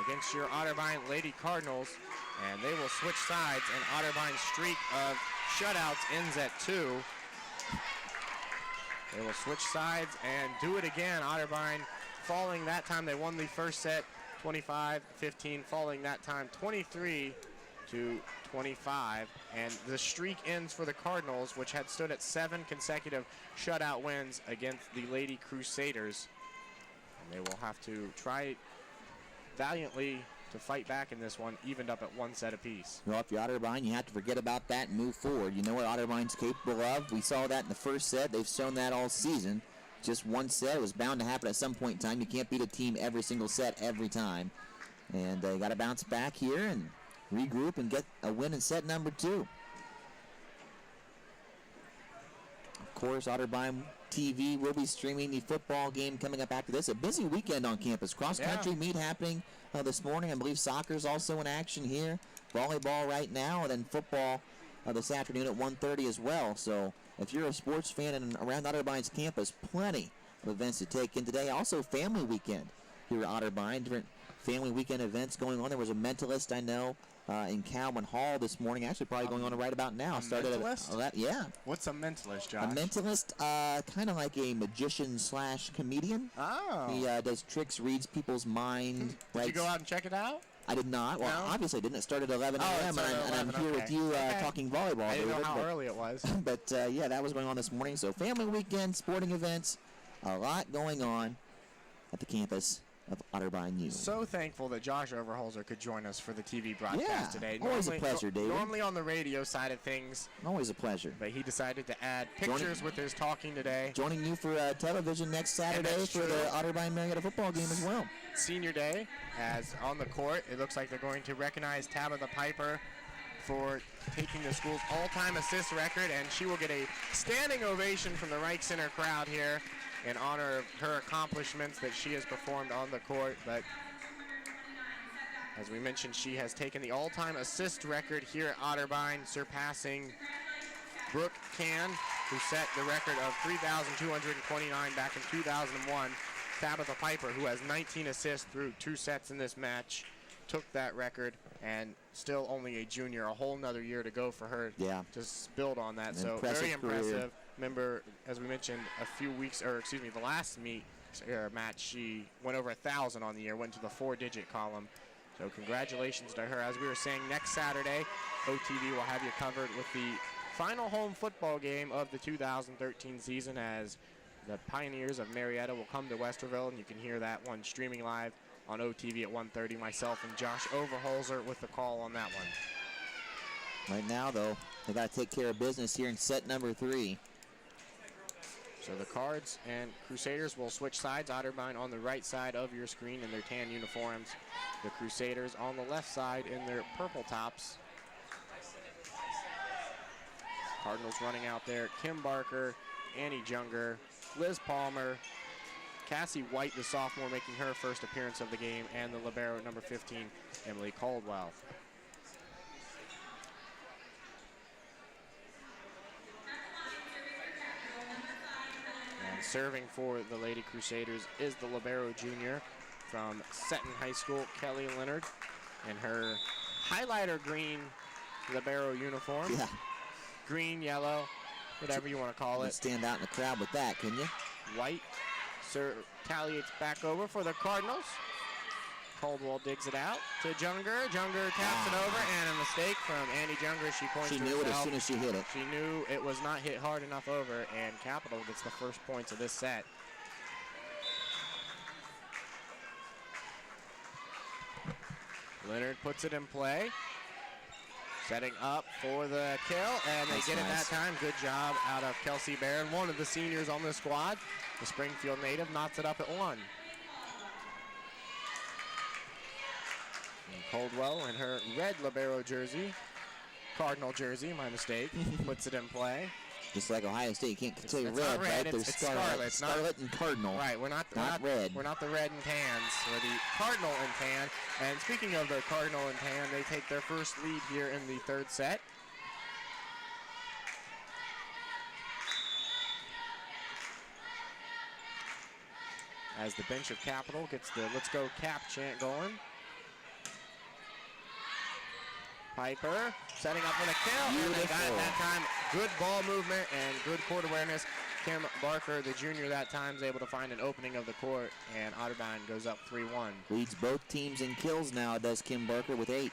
against your Otterbein Lady Cardinals, and they will switch sides, and Otterbein's streak of shutouts ends at 2. They will switch sides and do it again. Otterbein falling that time. They won the first set 25-15, falling that time 23-25, and the streak ends for the Cardinals, which had stood at 7 consecutive shutout wins against the Lady Crusaders. And they will have to try valiantly to fight back in this one, evened up at 1 set apiece. Well, if you're Otterbein, you have to forget about that and move forward. You know what Otterbein's capable of. We saw that in the first set. They've shown that all season. Just 1 set. It was bound to happen at some point in time. You can't beat a team every single set every time. And they got to bounce back here and regroup and get a win in set number 2. Of course, Otterbein TV will be streaming the football game coming up after this. A busy weekend on campus. Cross-country meet happening this morning. I believe soccer is also in action here. Volleyball right now, and then football this afternoon at 1:30 as well. So if you're a sports fan and around Otterbein's campus, plenty of events to take in today. Also family weekend here at Otterbein. Different family weekend events going on. There was a mentalist, I know, in Cowan Hall this morning. Actually, probably going on right about now. Started mentalist? Yeah. What's a mentalist, Josh? A mentalist, kind of like a magician / comedian. Oh. He does tricks, reads people's mind. Did you go out and check it out? I did not. Well, No? Obviously I didn't. It started at 11 a.m. and I'm here with you talking volleyball. I didn't know David, how early it was. But, yeah, that was going on this morning. So family weekend, sporting events, a lot going on at the campus of Otterbein U. So thankful that Josh Overholzer could join us for the TV broadcast today. Always a pleasure, David. Normally on the radio side of things. Always a pleasure. But he decided to add pictures with his talking today. Joining you for television next Saturday for the Otterbein Marietta football game as well. Senior day, as on the court, it looks like they're going to recognize Tabitha Piper for taking the school's all-time assist record, and she will get a standing ovation from the Reich Center crowd here in honor of her accomplishments that she has performed on the court. But as we mentioned, she has taken the all-time assist record here at Otterbein, surpassing Brooke Can, who set the record of 3,229 back in 2001. Tabitha Piper, who has 19 assists through 2 sets in this match, took that record, and still only a junior, a whole nother year to go for her to build on that. So very impressive. Remember, as we mentioned the last match, she went over 1,000 on the year, went to the 4-digit column. So congratulations to her. As we were saying, next Saturday, OTV will have you covered with the final home football game of the 2013 season, as the Pioneers of Marietta will come to Westerville, and you can hear that one streaming live on OTV at 1:30. Myself and Josh Overholzer with the call on that one. Right now, though, they got to take care of business here in set number 3. So the Cards and Crusaders will switch sides. Otterbein on the right side of your screen in their tan uniforms. The Crusaders on the left side in their purple tops. Cardinals running out there. Kim Barker, Annie Junger, Liz Palmer, Cassie White, the sophomore, making her first appearance of the game, and the libero number 15, Emily Caldwell. And serving for the Lady Crusaders is the libero junior from Seton High School, Kelly Leonard, in her highlighter green libero uniform. Yeah. Green, yellow, whatever you want to call it. Stand out in the crowd with that, can you? White retaliates back over for the Cardinals. Caldwell digs it out to Junger. Junger taps it over, and a mistake from Annie Junger. She points to herself. She knew it as soon as she hit it. She knew it was not hit hard enough over, and Capital gets the first points of this set. Leonard puts it in play. Setting up for the kill, and they get it that time. Good job out of Kelsey Barron, one of the seniors on the squad. The Springfield native knots it up at 1. And Caldwell in her red libero jersey, Cardinal jersey, my mistake, puts it in play. Just like Ohio State, you can't say red, right? It's There's scarlet. Scarlet and Cardinal. Right, we're not red. We're not the red and tans. We're the Cardinal and Tan. And speaking of the Cardinal and Tan, they take their first lead here in the third set. As the bench of Capital gets the "Let's Go Cap" chant going. Piper setting up for the kill. And they got it that time. Good ball movement and good court awareness. Kim Barker, the junior, that time is able to find an opening of the court, and Otterbein goes up 3-1. Leads both teams in kills now, does Kim Barker with 8.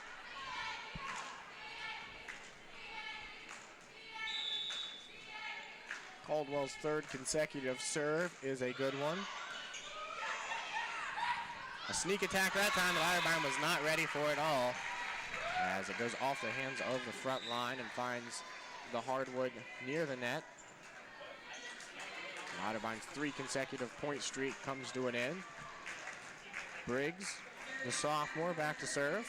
Caldwell's third consecutive serve is a good one. A sneak attack that time, but Otterbein was not ready for it all, as it goes off the hands of the front line and finds the hardwood near the net. Otterbein's 3 consecutive point streak comes to an end. Briggs, the sophomore, back to serve.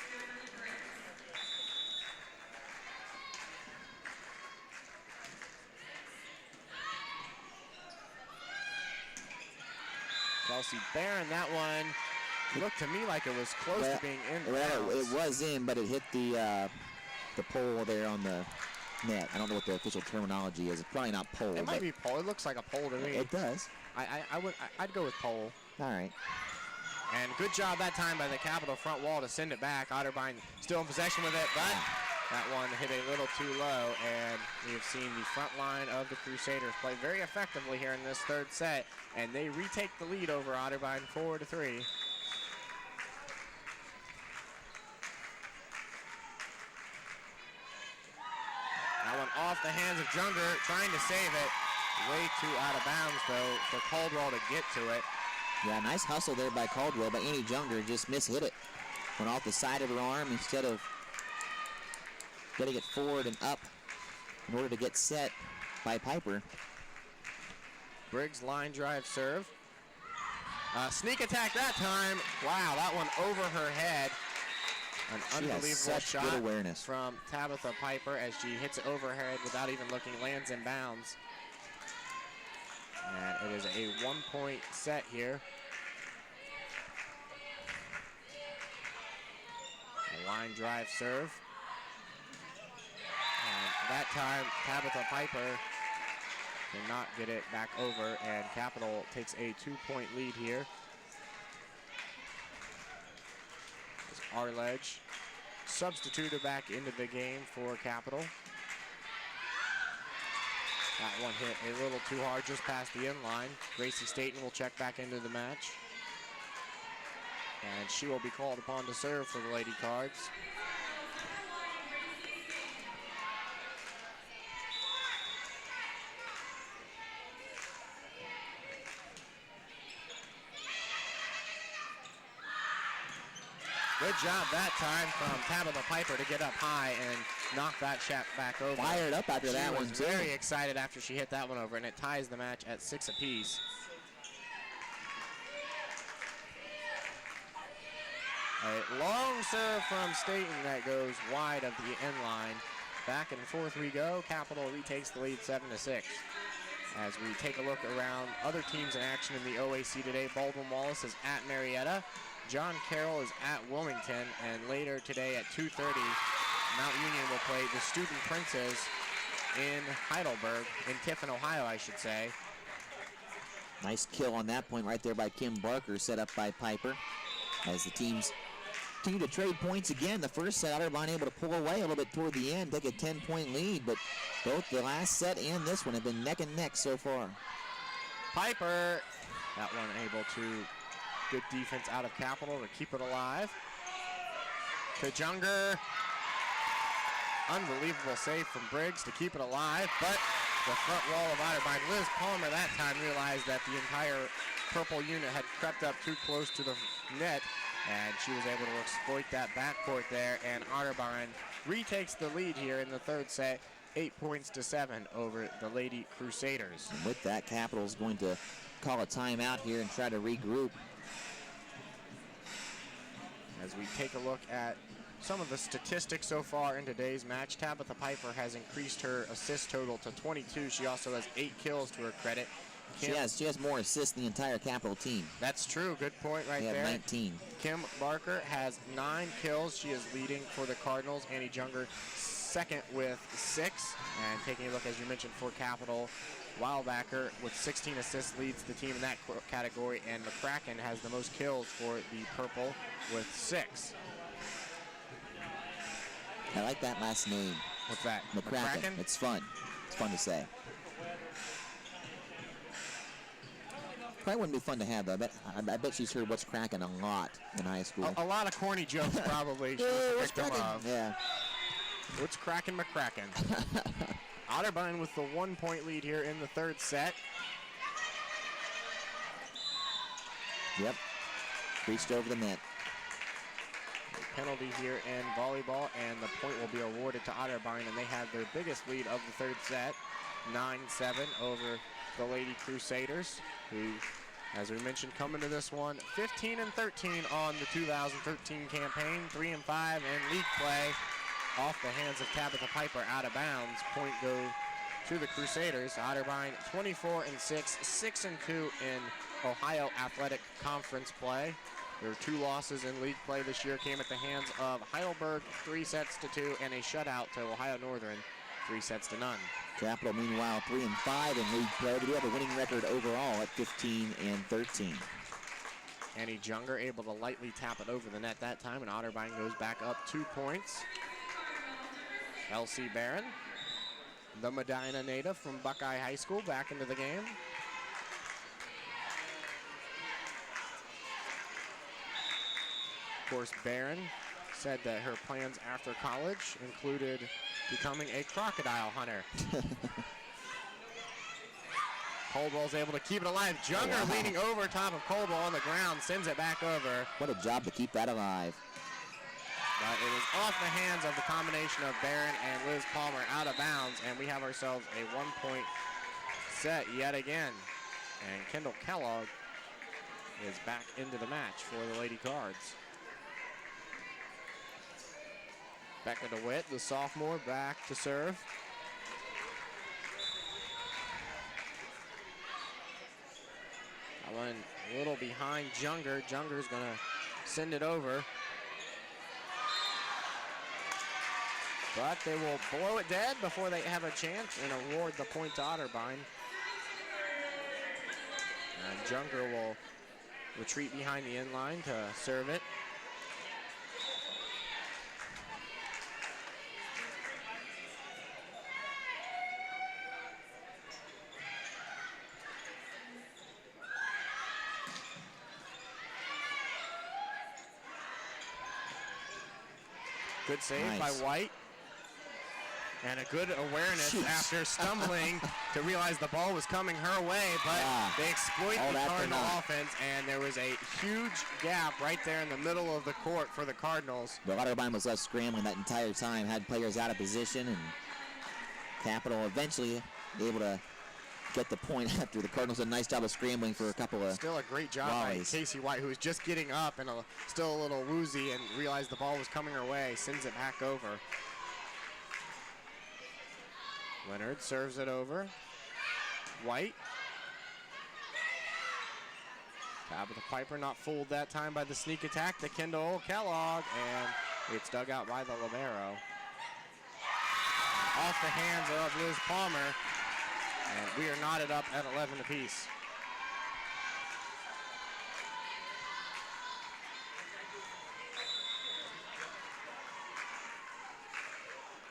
Kelsey Barron, that one looked to me like it was close to being in. Well, it was in, but it hit the pole there on the net. I don't know what the official terminology is. It's probably not pole. It might be pole. It looks like a pole to me. It does. I'd go with pole. All right. And good job that time by the Capital front wall to send it back. Otterbein still in possession with it, but that one hit a little too low, and we have seen the front line of the Crusaders play very effectively here in this third set, and they retake the lead over Otterbein 4-3. That one off the hands of Junger, trying to save it. Way too out of bounds, though, for Caldwell to get to it. Yeah, nice hustle there by Caldwell, but Annie Junger just mishit it. Went off the side of her arm instead of getting it forward and up in order to get set by Piper. Briggs line drive serve. Sneak attack that time. Wow, that one over her head. An unbelievable shot good awareness from Tabitha Piper as she hits it over her head without even looking, lands in bounds. And it is a 1-point set here. A line drive serve. And that time, Tabitha Piper cannot get it back over, and Capital takes a 2-point lead here. Arledge substituted back into the game for Capital. That one hit a little too hard just past the end line. Gracie Staten will check back into the match. And she will be called upon to serve for the Lady Cards. Good job that time from Tabitha Piper to get up high and knock that shot back over. Fired up after that one, too. She was very excited after she hit that one over, and it ties the match at 6 apiece. A long serve from Staten that goes wide of the end line. Back and forth we go. Capital retakes the lead 7-6. As we take a look around other teams in action in the OAC today, Baldwin Wallace is at Marietta. John Carroll is at Wilmington, and later today at 2:30, Mount Union will play the Student Princes in Heidelberg, in Tiffin, Ohio, I should say. Nice kill on that point right there by Kim Barker, set up by Piper. As the teams continue to trade points again, the first set, Otterbein able to pull away a little bit toward the end, take a 10-point lead, but both the last set and this one have been neck and neck so far. Piper, that one able to... Good defense out of Capital to keep it alive. To Junger. Unbelievable save from Briggs to keep it alive, but the front wall of Otterbein. Liz Palmer that time realized that the entire purple unit had crept up too close to the net, and she was able to exploit that backcourt there, and Otterbein retakes the lead here in the third set, 8-7 over the Lady Crusaders. And with that, Capital's going to call a timeout here and try to regroup. As we take a look at some of the statistics so far in today's match, Tabitha Piper has increased her assist total to 22. She also has 8 kills to her credit. She has more assists than the entire Capital team. That's true. Good point right there. They have 19. Kim Barker has 9 kills. She is leading for the Cardinals. Annie Junger second with 6. And taking a look, as you mentioned, for Capital, Wildbacker with 16 assists leads the team in that category. And McCracken has the most kills for the Purple with 6. I like that last name. What's that? McCracken. It's fun. It's fun to say. Probably wouldn't be fun to have, though. I bet she's heard "What's Crackin'" a lot in high school. A lot of corny jokes, probably. What's crackin'? Yeah. What's crackin', McCracken? Otterbein with the 1-point lead here in the 3rd set. Yep. Reached over the net. Penalty here in volleyball, and the point will be awarded to Otterbein, and they have their biggest lead of the 3rd set, 9-7 over the Lady Crusaders, who, as we mentioned, come into this one 15-13 on the 2013 campaign, 3-5 in league play. Off the hands of Tabitha Piper, out of bounds. Point go to the Crusaders. Otterbein 24-6, 6-2 in Ohio Athletic Conference play. There were 2 losses in league play this year, came at the hands of Heidelberg, 3-2, and a shutout to Ohio Northern, 3-0. Capital, meanwhile, 3-5 in league play. They do have a winning record overall at 15-13. Annie Junger able to lightly tap it over the net that time, and Otterbein goes back up 2 points. Elsie Barron, the Medina native from Buckeye High School, back into the game. Of course, Barron said that her plans after college included becoming a crocodile hunter. Coldwell's able to keep it alive. Junger leaning over top of Coldwell on the ground, sends it back over. What a job to keep that alive. But it was off the hands of the combination of Barron and Liz Palmer, out of bounds, and we have ourselves a 1-point set yet again. And Kendall Kellogg is back into the match for the Lady Cards. Becca DeWitt, the sophomore, back to serve. Ellen a little behind Junger. Junger's going to send it over. But they will blow it dead before they have a chance and award the point to Otterbein. And Junger will retreat behind the end line to serve it. Good save by White. And a good awareness after stumbling to realize the ball was coming her way, but they exploit the Cardinal offense, and there was a huge gap right there in the middle of the court for the Cardinals. But Otterbein was left scrambling that entire time, had players out of position, and Capital eventually able to get the point after the Cardinals did a nice job of scrambling for a couple of Still a great job by Casey White, who was just getting up and still a little woozy and realized the ball was coming her way, sends it back over. Leonard serves it over. White. Tabitha Piper not fooled that time by the sneak attack to Kendall Kellogg, and it's dug out by the libero. Off the hands of Liz Palmer, and we are knotted up at 11 apiece.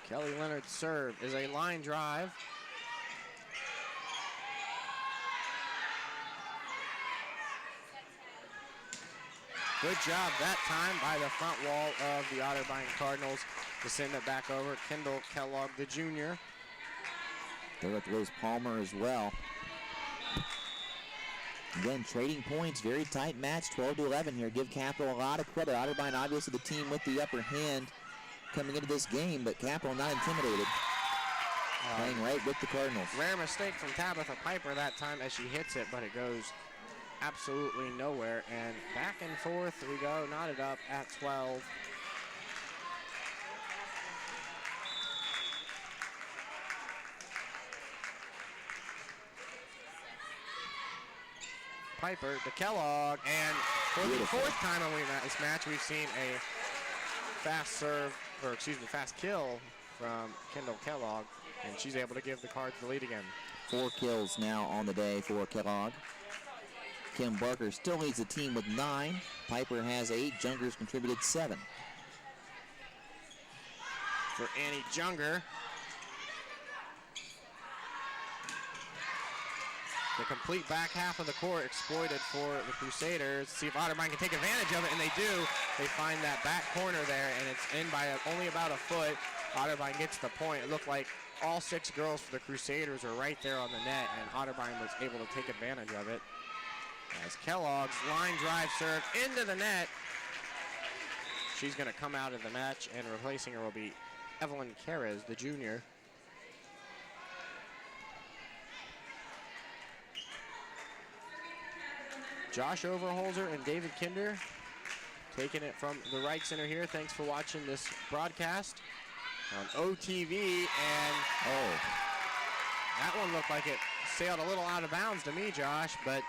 Kelly Leonard's serve is a line drive. Good job that time by the front wall of the Otterbein Cardinals to send it back over. Kendall Kellogg, the junior. There with Liz Palmer as well. Again, trading points, very tight match, 12-11 here. Give Capital a lot of credit. Otterbein obviously the team with the upper hand coming into this game, but Capital not intimidated. Playing right with the Cardinals. Rare mistake from Tabitha Piper that time as she hits it, but it goes absolutely nowhere. And back and forth we go, knotted up at 12. Piper to Kellogg, and for the fourth time in this match, we've seen a fast kill from Kendall Kellogg, and she's able to give the Cards the lead again. 4 kills now on the day for Kellogg. Kim Barker still leads the team with 9. Piper has 8. Junger's contributed 7. For Annie Junger, the complete back half of the court exploited for the Crusaders. See if Otterbein can take advantage of it, and they do. They find that back corner there, and it's in by only about a foot. Otterbein gets the point. It looked like all 6 girls for the Crusaders are right there on the net, and Otterbein was able to take advantage of it. As Kellogg's line drive serve into the net. She's going to come out of the match, and replacing her will be Evelyn Carez, the junior. Josh Overholzer and David Kinder taking it from the right center here. Thanks for watching this broadcast on OTV, and that one looked like it sailed a little out of bounds to me, Josh, but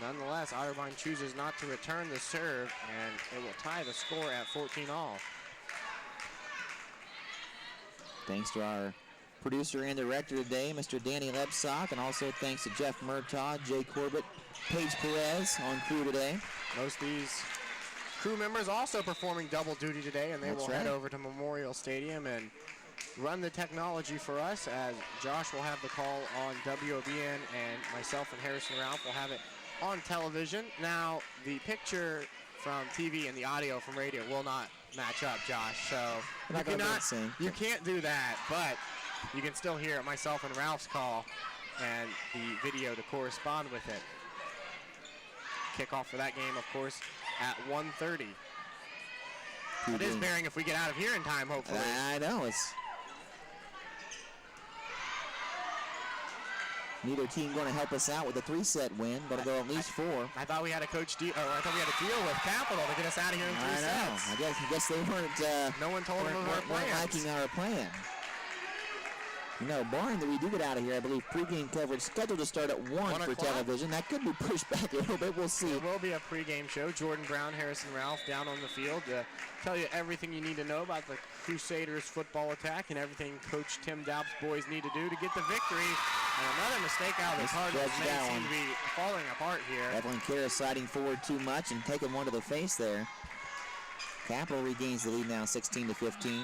nonetheless, Otterbein chooses not to return the serve, and it will tie the score at 14-all. Thanks to our producer and director today, Mr. Danny Lebsock, and also thanks to Jeff Murtaugh, Jay Corbett, Paige Perez on crew today. Most of these crew members also performing double duty today, and they will head over to Memorial Stadium and run the technology for us, as Josh will have the call on WOBN, and myself and Harrison Ralph will have it on television. Now, the picture from TV and the audio from radio will not match up, Josh, so you can't do that, but you can still hear myself and Ralph's call and the video to correspond with it. Kickoff for that game, of course, at 1:30. It is bearing if we get out of here in time, hopefully. I know, it's neither team going to help us out with a 3-set win. Going to go at least 4. I thought we had a I thought we had a deal with Capital to get us out of here in 3 sets. I guess they weren't. No one told them weren't liking our plan. You know, barring that we do get out of here, I believe pregame coverage scheduled to start at 1 for television. That could be pushed back a little bit. We'll see. There will be a pregame show. Jordan Brown, Harrison Ralph down on the field to tell you everything you need to know about the Crusaders football attack and everything Coach Tim Daub's boys need to do to get the victory. And another mistake out of the Cardinals may seem to be falling apart here. Evelyn Kara sliding forward too much and taking one to the face there. Capital regains the lead now, 16-15.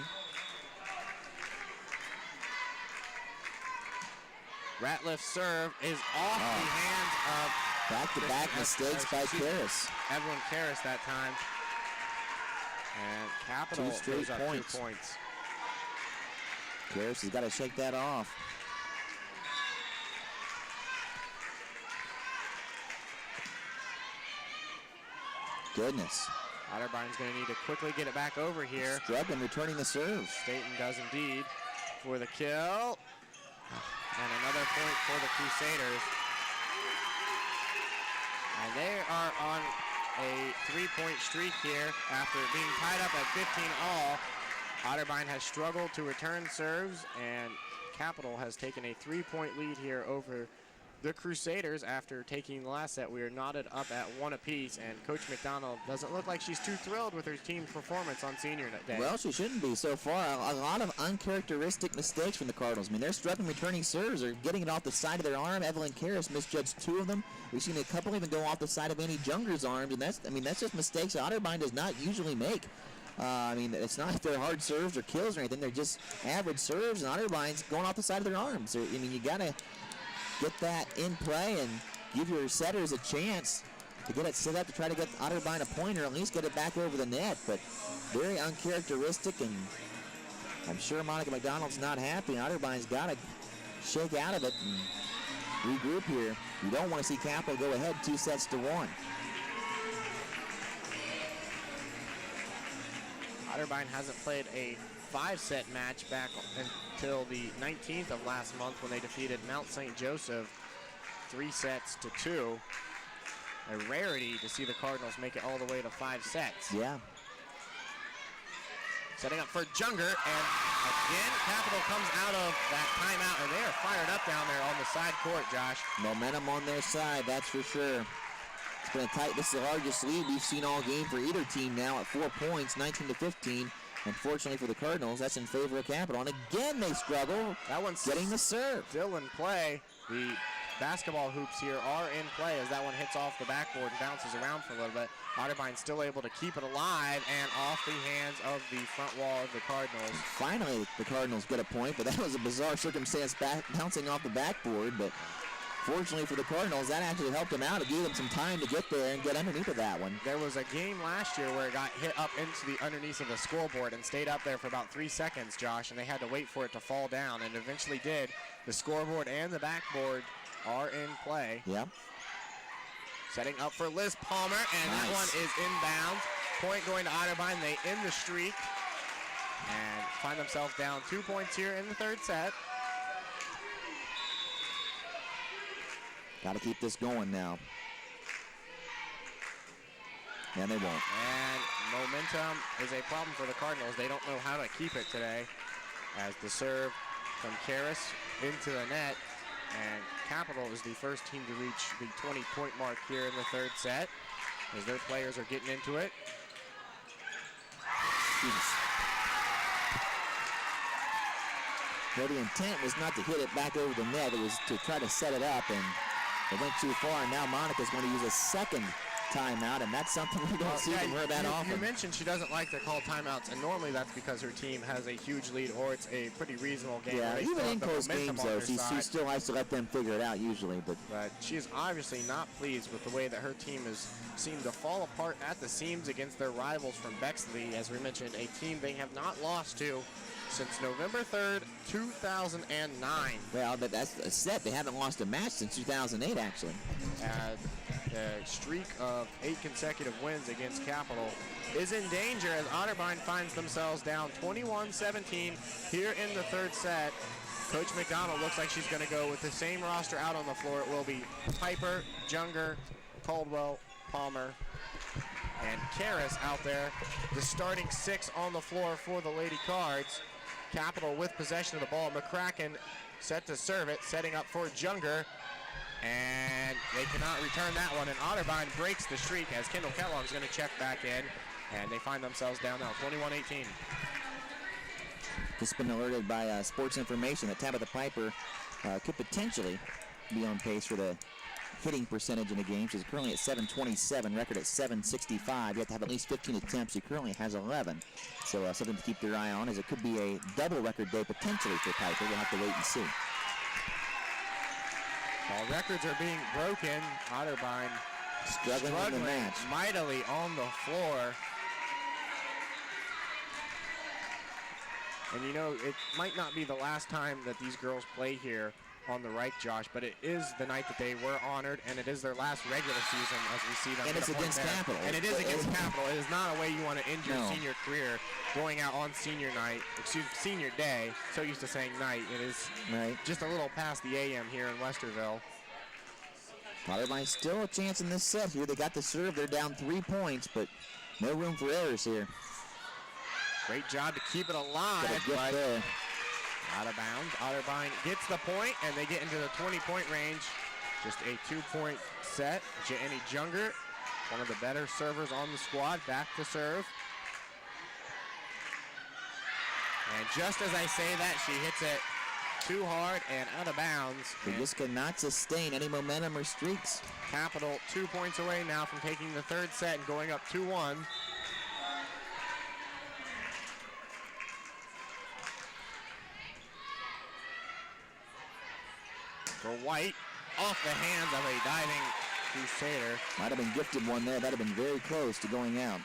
Ratliff's serve is off the hands of back-to-back mistakes by Karras. Evelyn Karras that time. And Capital goes up 2 points. Karras has got to shake that off. Goodness. Otterbein's going to need to quickly get it back over here. Struggling returning the serve. Staten does indeed for the kill. And another point for the Crusaders. And they are on a 3-point streak here after being tied up at 15-all. Otterbein has struggled to return serves, and Capital has taken a 3-point lead here over the Crusaders after taking the last set. We are knotted up at 1 apiece, and Coach McDonald doesn't look like she's too thrilled with her team's performance on senior day. Well, she shouldn't be so far. A lot of uncharacteristic mistakes from the Cardinals. I mean, they're struggling returning serves. They're getting it off the side of their arm. Evelyn Karras misjudged 2 of them. We've seen a couple even go off the side of Annie Junger's arms, and that's just mistakes Otterbein does not usually make. I mean, it's not their hard serves or kills or anything. They're just average serves, and Otterbein's going off the side of their arms. I mean, you got to get that in play and give your setters a chance to get it set up to try to get Otterbein a point or at least get it back over the net. But very uncharacteristic, and I'm sure Monica McDonald's not happy. Otterbein's got to shake out of it and regroup here. You don't want to see Capital go ahead 2-1. Otterbein hasn't played a 5-set match back until the 19th of last month when they defeated Mount St. Joseph 3-2. A rarity to see the Cardinals make it all the way to 5 sets. Yeah. Setting up for Junger, and again, Capital comes out of that timeout, and they are fired up down there on the side court, Josh. Momentum on their side, that's for sure. It's been a tight, this is the largest lead we've seen all game for either team now at 4 points, 19-15. Unfortunately for the Cardinals, that's in favor of Capital. And again, they struggle getting the serve. Still in play. The basketball hoops here are in play as that one hits off the backboard and bounces around for a little bit. Otterbein still able to keep it alive and off the hands of the front wall of the Cardinals. And finally, the Cardinals get a point, but that was a bizarre circumstance bouncing off the backboard. But fortunately for the Cardinals, that actually helped them out. It gave them some time to get there and get underneath of that one. There was a game last year where it got hit up into the underneath of the scoreboard and stayed up there for about 3 seconds, Josh, and they had to wait for it to fall down, and eventually did. The scoreboard and the backboard are in play. Yep. Setting up for Liz Palmer, and nice. That one is inbounds. Point going to Otterbein. They end the streak and find themselves down 2 points here in the third set. Got to keep this going now. And they won't. And momentum is a problem for the Cardinals. They don't know how to keep it today. As the serve from Karras into the net. And Capital is the first team to reach the 20-point mark here in the third set as their players are getting into it. Well, the intent was not to hit it back over the net. It was to try to set it up, and it went too far. And now Monica's going to use a second timeout, and that's something we don't see from her that often. You mentioned she doesn't like to call timeouts, and normally that's because her team has a huge lead or it's a pretty reasonable game. Yeah, even in close games, though, she still has to let them figure it out usually. But she is obviously not pleased with the way that her team has seemed to fall apart at the seams against their rivals from Bexley. As we mentioned, a team they have not lost to since November 3rd, 2009. Well, but that's a set. They haven't lost a match since 2008, actually. A streak of 8 consecutive wins against Capital is in danger as Otterbein finds themselves down 21-17 here in the third set. Coach McDonald looks like she's going to go with the same roster out on the floor. It will be Piper, Junger, Caldwell, Palmer, and Karras out there. The starting 6 on the floor for the Lady Cards. Capital with possession of the ball. McCracken set to serve it, setting up for Junger. And they cannot return that one, and Otterbein breaks the streak as Kendall Kellogg's going to check back in, and they find themselves down now, 21-18. Just been alerted by Sports Information that Tabitha Piper could potentially be on pace for the hitting percentage in the game. She's currently at 727, record at 765. You have to have at least 15 attempts. She currently has 11. So something to keep their eye on, as it could be a double record day potentially for Piper. We'll have to wait and see. While records are being broken, Otterbein struggling in the match mightily on the floor. And you know, it might not be the last time that these girls play here on the Reich, Josh, but it is the night that they were honored, and it is their last regular season as we see them. And it's against Capital. And it is against Capital. It is not a way you want to end your senior career, going out on senior night, senior day. So used to saying night. It is just a little past the AM here in Westerville. Otterbein still a chance in this set here. They got the serve. They're down 3 points, but no room for errors here. Great job to keep it alive. Get there. Out of bounds. Otterbein gets the point, and they get into the 20-point range. Just a 2-point set. Jenny Junger, one of the better servers on the squad, back to serve. And just as I say that, she hits it too hard and out of bounds. They just cannot sustain any momentum or streaks. Capital 2 points away now from taking the third set and going up 2-1. For White, off the hands of a diving Crusader. Might have been gifted one there. That would have been very close to going out.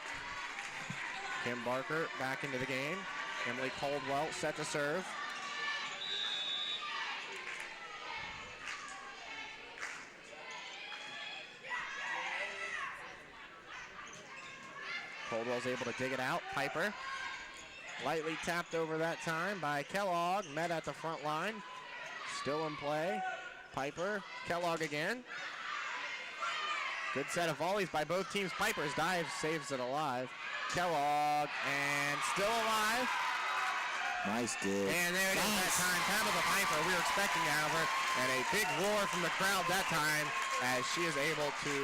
Kim Barker back into the game. Emily Caldwell set to serve. Caldwell's able to dig it out. Piper lightly tapped over that time by Kellogg. Met at the front line. Still in play. Piper, Kellogg again. Good set of volleys by both teams. Piper's dive saves it alive. Kellogg, and still alive. Nice dig. And there it is that time. Tabitha Piper, we were expecting to have her. And a big roar from the crowd that time as she is able to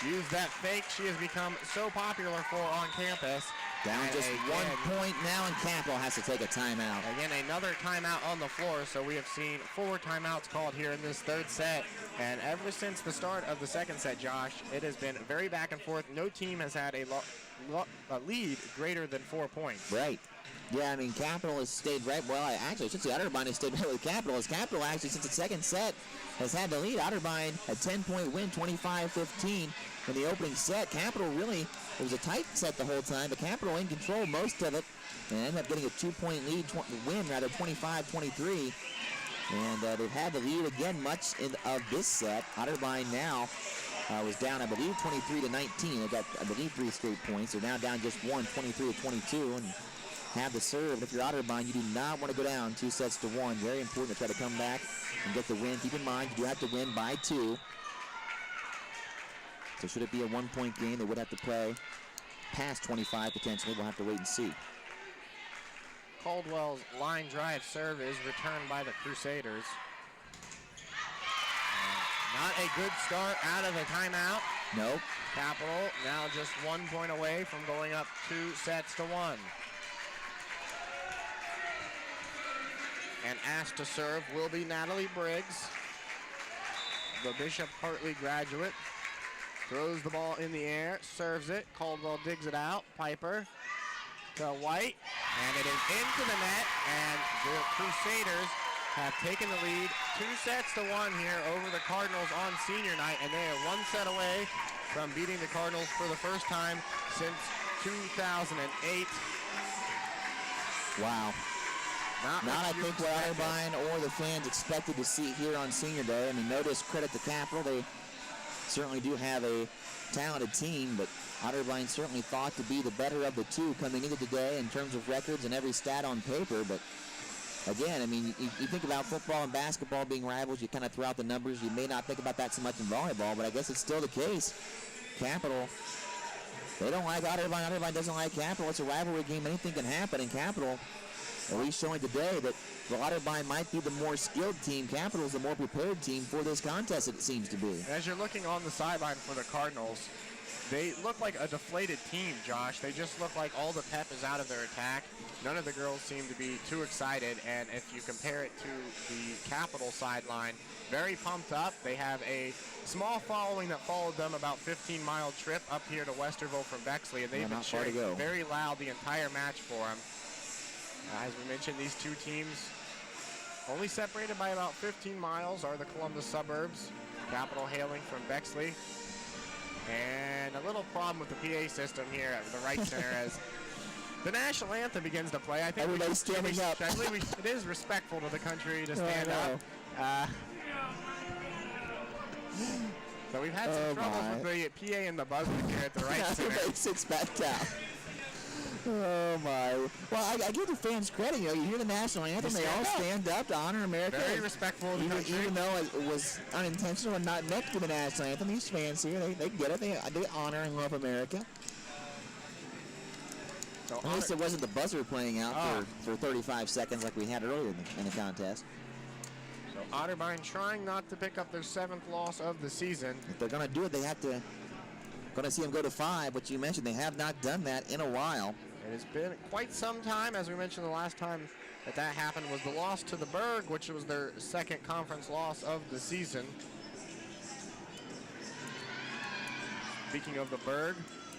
use that fake she has become so popular for on campus. Down And just again, 1 point now, and Capital has to take a timeout. Again, another timeout on the floor, so we have seen 4 timeouts called here in this third set. And ever since the start of the second set, Josh, it has been very back and forth. No team has had a lead greater than 4 points. Right. Yeah, I mean, Capital has stayed right. Well, actually, I should say Otterbein has stayed right with Capital. As Capital, actually, since the second set, has had the lead. Otterbein, a 10-point win, 25-15 in the opening set. Capital really, it was a tight set the whole time, but Capital in control most of it, and ended up getting a 2-point lead, win rather, 25-23. And they've had the lead again much of this set. Otterbein now was down, I believe, 23-19. They got, I believe, 3 straight points. They're now down just 1, 23-22, and have the serve. And if you're Otterbein, you do not want to go down 2-1. Very important to try to come back and get the win. Keep in mind, you do have to win by 2. So should it be a 1-point game, they would have to play past 25 potentially. We'll have to wait and see. Caldwell's line drive serve is returned by the Crusaders. Not a good start out of a timeout. Nope. Capital now just 1 point away from going up 2-1. And asked to serve will be Natalie Briggs, the Bishop Hartley graduate. Throws the ball in the air, serves it. Caldwell digs it out. Piper to White, and it is into the net, and the Crusaders have taken the lead 2-1 here over the Cardinals on senior night, and they are 1 set away from beating the Cardinals for the first time since 2008. Wow. Not I think what Otterbein or the fans expected to see here on senior day. I mean, no discredit to Capital. They certainly do have a talented team, but Otterbein certainly thought to be the better of the two coming into today in terms of records and every stat on paper. But again, I mean, you think about football and basketball being rivals, you kind of throw out the numbers. You may not think about that so much in volleyball, but I guess it's still the case. Capital, they don't like Otterbein. Otterbein doesn't like Capital. It's a rivalry game. Anything can happen, and Capital, at least showing today that Otterbein might be the more skilled team. Capital is the more prepared team for this contest, it seems to be. As you're looking on the sideline for the Cardinals, they look like a deflated team, Josh. They just look like all the pep is out of their attack. None of the girls seem to be too excited, and if you compare it to the Capital sideline, very pumped up. They have a small following that followed them about 15-mile trip up here to Westerville from Bexley, and they've been cheering very loud the entire match for them. As we mentioned, these two teams only separated by about 15 miles are the Columbus suburbs. Capital hailing from Bexley. And a little problem with the PA system here at the right center as the national anthem begins to play. I think everybody's standing up. I believe it is respectful to the country to stand up. So we've had some troubles with the PA and the buzzer here at the right center. Everybody sits back down. Oh my! Well, I give the fans credit. You hear the national anthem, they all stand up to honor America. Very respectful of the country. Even though it was unintentional and not meant to be the national anthem, these fans here, they get it. They honor and love America. So at least it wasn't the buzzer playing out for 35 seconds like we had earlier in the contest. So Otterbein trying not to pick up their 7th loss of the season. If they're going to do it, they have to. Going to see them go to 5, which you mentioned they have not done that in a while. It has been quite some time. As we mentioned, the last time that happened was the loss to the Berg, which was their 2nd conference loss of the season. Speaking of the Berg,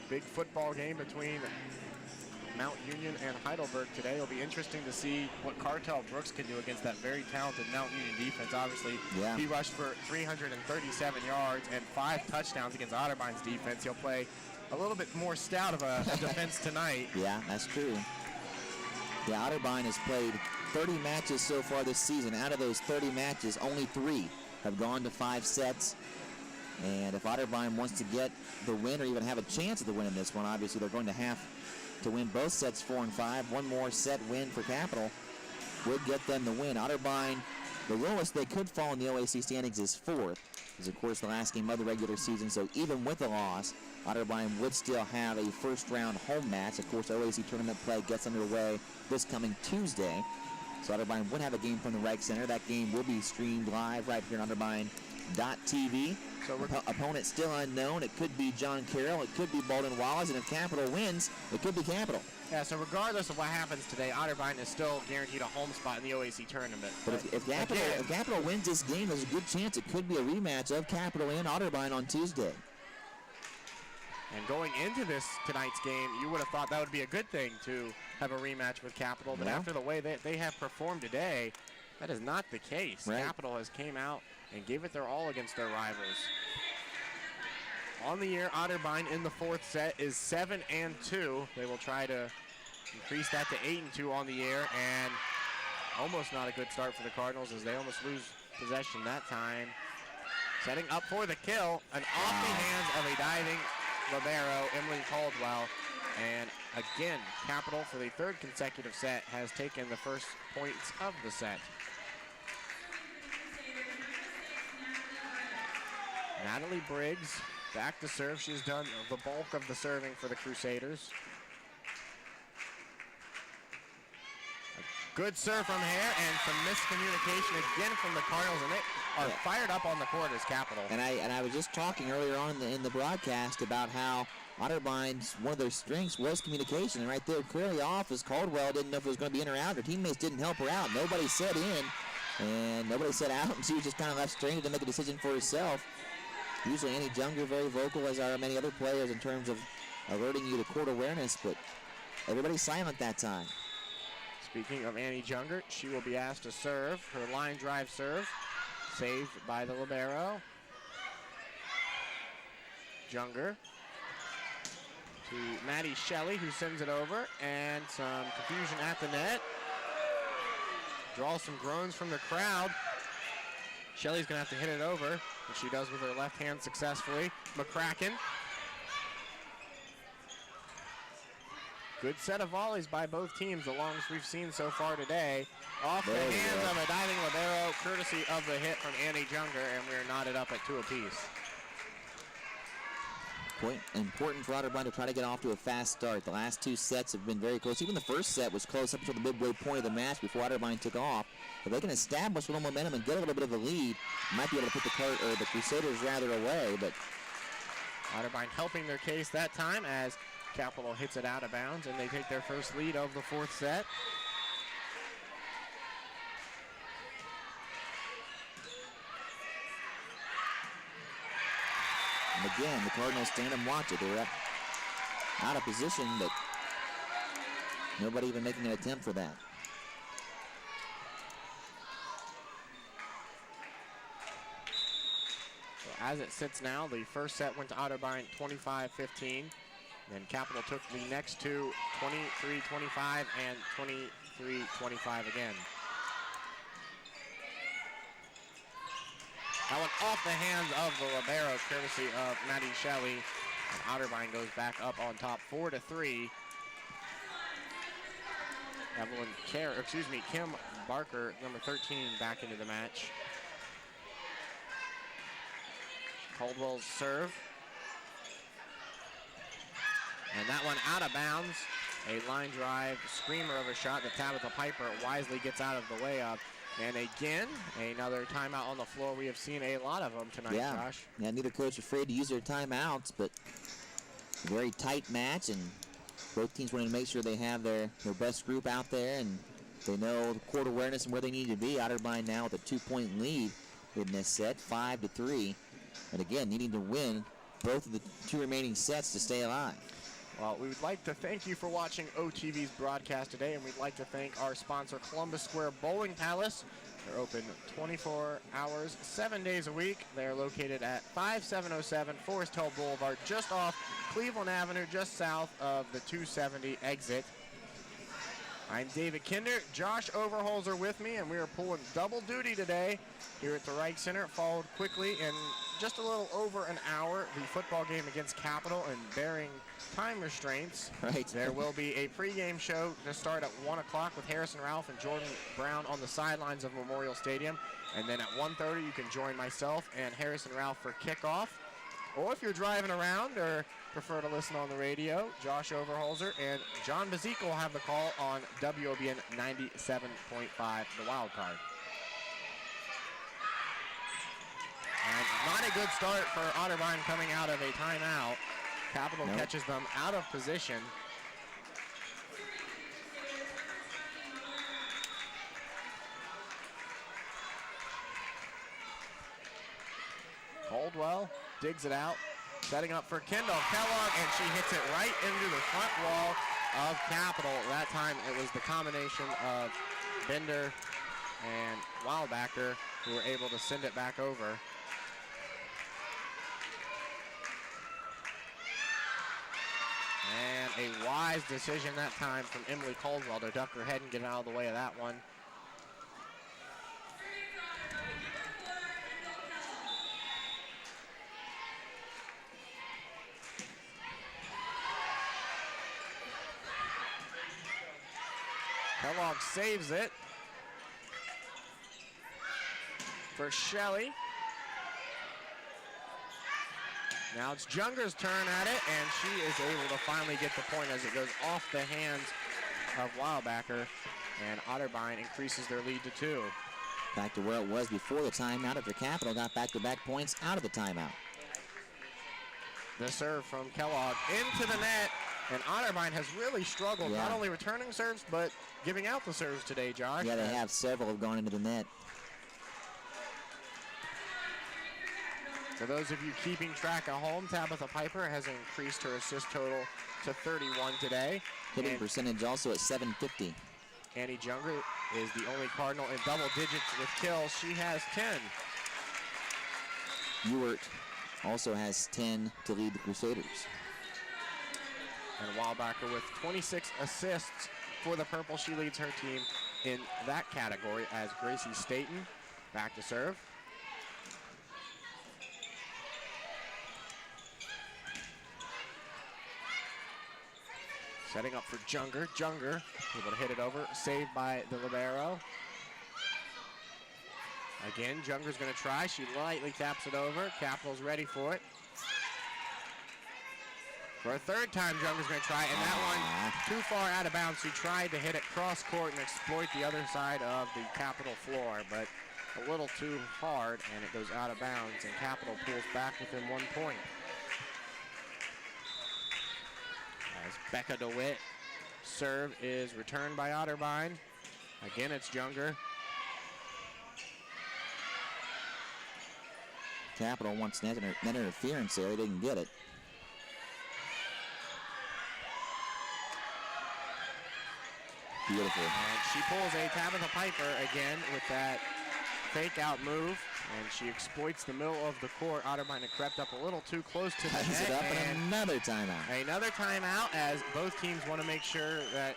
big football game between Mount Union and Heidelberg today. It'll be interesting to see what Cartel Brooks can do against that very talented Mount Union defense. Obviously, he rushed for 337 yards and 5 touchdowns against Otterbein's defense. He'll play a little bit more stout of a defense tonight. Yeah, that's true. Yeah, Otterbein has played 30 matches so far this season. Out of those 30 matches, only 3 have gone to 5 sets. And if Otterbein wants to get the win or even have a chance at the win in this one, obviously they're going to have to win both sets 4 and 5. One more set win for Capital would get them the win. Otterbein, the lowest they could fall in the OAC standings is 4th. Is of course the last game of the regular season, so even with a loss, Otterbein would still have a first-round home match. Of course, OAC tournament play gets underway this coming Tuesday. So Otterbein would have a game from the Reich Center. That game will be streamed live right here on Otterbein.tv. So opponent still unknown. It could be John Carroll. It could be Baldwin Wallace. And if Capital wins, it could be Capital. Yeah, so regardless of what happens today, Otterbein is still guaranteed a home spot in the OAC tournament. But if Capital wins this game, there's a good chance it could be a rematch of Capital and Otterbein on Tuesday. And going into tonight's game, you would have thought that would be a good thing to have a rematch with Capital. But after the way that they have performed today, that is not the case. Right. Capital has came out and gave it their all against their rivals. On the year, Otterbein in the fourth set is 7-2. They will try to increase that to 8-2 on the year, and almost not a good start for the Cardinals as they almost lose possession that time. Setting up for the kill, and off the hands of a diving libero, Emily Caldwell. And again, Capital for the third consecutive set has taken the first points of the set. Natalie Briggs back to serve. She's done the bulk of the serving for the Crusaders. A good serve from here, and some miscommunication again from the Cardinals, and they are fired up on the court as Capital. And I was just talking earlier on in the broadcast about how Otterbein's one of their strengths was communication, and right there clearly off as Caldwell didn't know if it was going to be in or out. Her teammates didn't help her out. Nobody said in, and nobody said out, and she was just kind of left stranded to make a decision for herself. Usually Annie Junger very vocal, as are many other players, in terms of alerting you to court awareness, but everybody's silent that time. Speaking of Annie Junger, she will be asked to serve her line drive serve, saved by the libero. Junger to Maddie Shelley, who sends it over, and some confusion at the net. Draws some groans from the crowd. Shelley's gonna have to hit it over, which she does with her left hand successfully. McCracken. Good set of volleys by both teams, the longest we've seen so far today. Off the hands of a diving libero, courtesy of the hit from Annie Junger, and we're knotted up at 2 apiece. Important for Otterbein to try to get off to a fast start. The last 2 sets have been very close. Even the first set was close up until the midway point of the match before Otterbein took off. If they can establish a little momentum and get a little bit of a lead, might be able to put the Crusaders rather away. But Otterbein helping their case that time as Capital hits it out of bounds, and they take their first lead of the fourth set. And again, the Cardinals stand and watch it. They're out of position, but nobody even making an attempt for that. So as it sits now, the first set went to Otterbein 25-15. Then Capital took the next two, 23-25 and 23-25 again. That one off the hands of the libero, courtesy of Maddie Shelley. And Otterbein goes back up on top, 4-3. Kim Barker, number 13, back into the match. Caldwell's serve. And that one out of bounds. A line drive screamer of a shot that Tabitha Piper wisely gets out of the way of. And again, another timeout on the floor. We have seen a lot of them tonight, Josh. Yeah, neither coach afraid to use their timeouts, but a very tight match, and both teams wanting to make sure they have their best group out there, and they know the court awareness and where they need to be. Otterbein now with a 2-point lead in this set, 5-3. And again, needing to win both of the 2 remaining sets to stay alive. Well, we would like to thank you for watching OTV's broadcast today, and we'd like to thank our sponsor, Columbus Square Bowling Palace. They're open 24 hours, 7 days a week. They're located at 5707 Forest Hill Boulevard, just off Cleveland Avenue, just south of the 270 exit. I'm David Kinder. Josh Overholzer with me, and we are pulling double duty today here at the Reich Center. Followed quickly in just a little over an hour the football game against Capital, and bearing time restraints, there will be a pregame show to start at 1 o'clock with Harrison Ralph and Jordan Brown on the sidelines of Memorial Stadium. And then at 1:30 you can join myself and Harrison Ralph for kickoff. Or if you're driving around or prefer to listen on the radio, Josh Overholzer and John Bazico will have the call on WOBN 97.5, the wild card. And not a good start for Otterbein coming out of a timeout. Capital catches them out of position. Caldwell digs it out, setting up for Kendall Kellogg, and she hits it right into the front wall of Capital. That time it was the combination of Bender and Wildbacker who were able to send it back over. And a wise decision that time from Emily Caldwell to duck her head and get out of the way of that one. Kellogg saves it for Shelley. Now it's Junger's turn at it, and she is able to finally get the point as it goes off the hands of Wildbacker, and Otterbein increases their lead to 2. Back to where it was before the timeout after Capital got back-to-back points out of the timeout. The serve from Kellogg into the net, and Otterbein has really struggled, not only returning serves, but giving out the serves today, Josh. Yeah, they have. Several have gone into the net. For those of you keeping track at home, Tabitha Piper has increased her assist total to 31 today. Hitting percentage also at 750. Annie Junger is the only Cardinal in double digits with kills. She has 10. Ewert also has 10 to lead the Crusaders. And Wildbacker with 26 assists for the Purple. She leads her team in that category as Gracie Staten back to serve. Setting up for Junger. Junger able to hit it over, saved by the libero. Again, Junger's going to try. She lightly taps it over. Capital's ready for it. For a third time, Junger's going to try, and that one too far out of bounds. She tried to hit it cross court and exploit the other side of the Capital floor, but a little too hard, and it goes out of bounds, and Capital pulls back within 1 point. As Becca DeWitt serve is returned by Otterbein. Again, it's Junger. Capital wants net interference there. They didn't get it. Beautiful. And she pulls a Tabitha Piper again with that fake out move, and she exploits the middle of the court. Otterbein had crept up a little too close to the net. It up and another timeout. Another timeout as both teams want to make sure that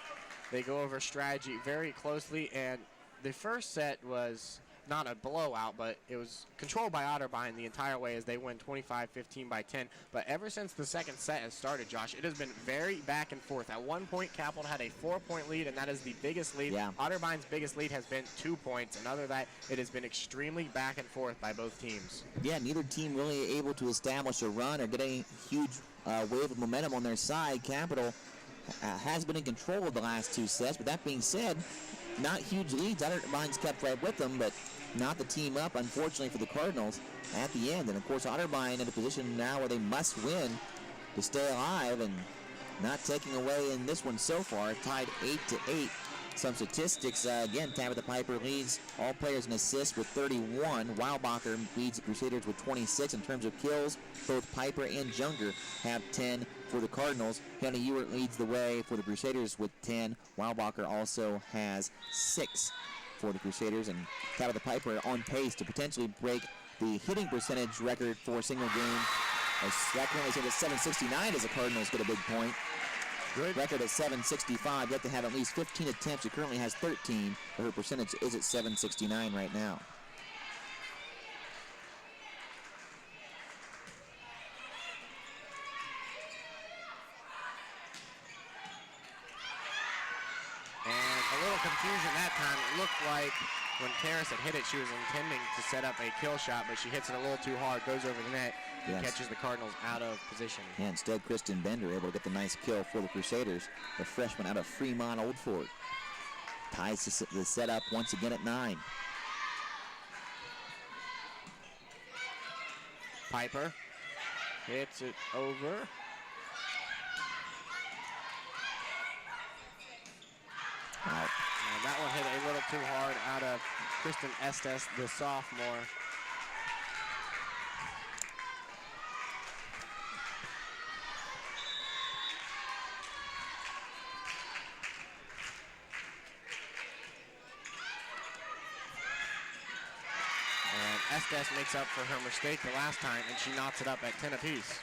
they go over strategy very closely. And the first set was not a blowout, but it was controlled by Otterbein the entire way as they win 25-15 by 10. But ever since the second set has started, Josh, it has been very back and forth. At one point, Capital had a 4-point lead, and that is the biggest lead. Yeah. Otterbein's biggest lead has been 2 points, and other than that, it has been extremely back and forth by both teams. Yeah, neither team really able to establish a run or get a huge wave of momentum on their side. Capital has been in control of the last 2 sets, but that being said, not huge leads. Otterbein's kept right with them, but not the team up, unfortunately, for the Cardinals at the end. And, of course, Otterbein in a position now where they must win to stay alive, and not taking away in this one so far. Tied 8-8. Some statistics, again, Tabitha Piper leads all players in assists with 31. Wildbacher leads the Crusaders with 26 in terms of kills. Both Piper and Junger have 10 for the Cardinals. Hannah Ewert leads the way for the Crusaders with 10. Wildbacher also has 6 for the Crusaders, and Tabitha Piper on pace to potentially break the hitting percentage record for a single game. That currently stands at 769 as the Cardinals get a big point. Good. Record at 765. You have to have at least 15 attempts. She currently has 13, but her percentage is at 769 right now. Confusion that time. It looked like when Karis had hit it, she was intending to set up a kill shot, but she hits it a little too hard, goes over the net, and catches the Cardinals out of position. Yeah, instead, Kristen Bender able to get the nice kill for the Crusaders, the freshman out of Fremont Old Fort. Ties the setup once again at 9. Piper hits it over. Out. And that one hit a little too hard out of Kristen Estes, the sophomore. And Estes makes up for her mistake the last time, and she knocks it up at 10 apiece.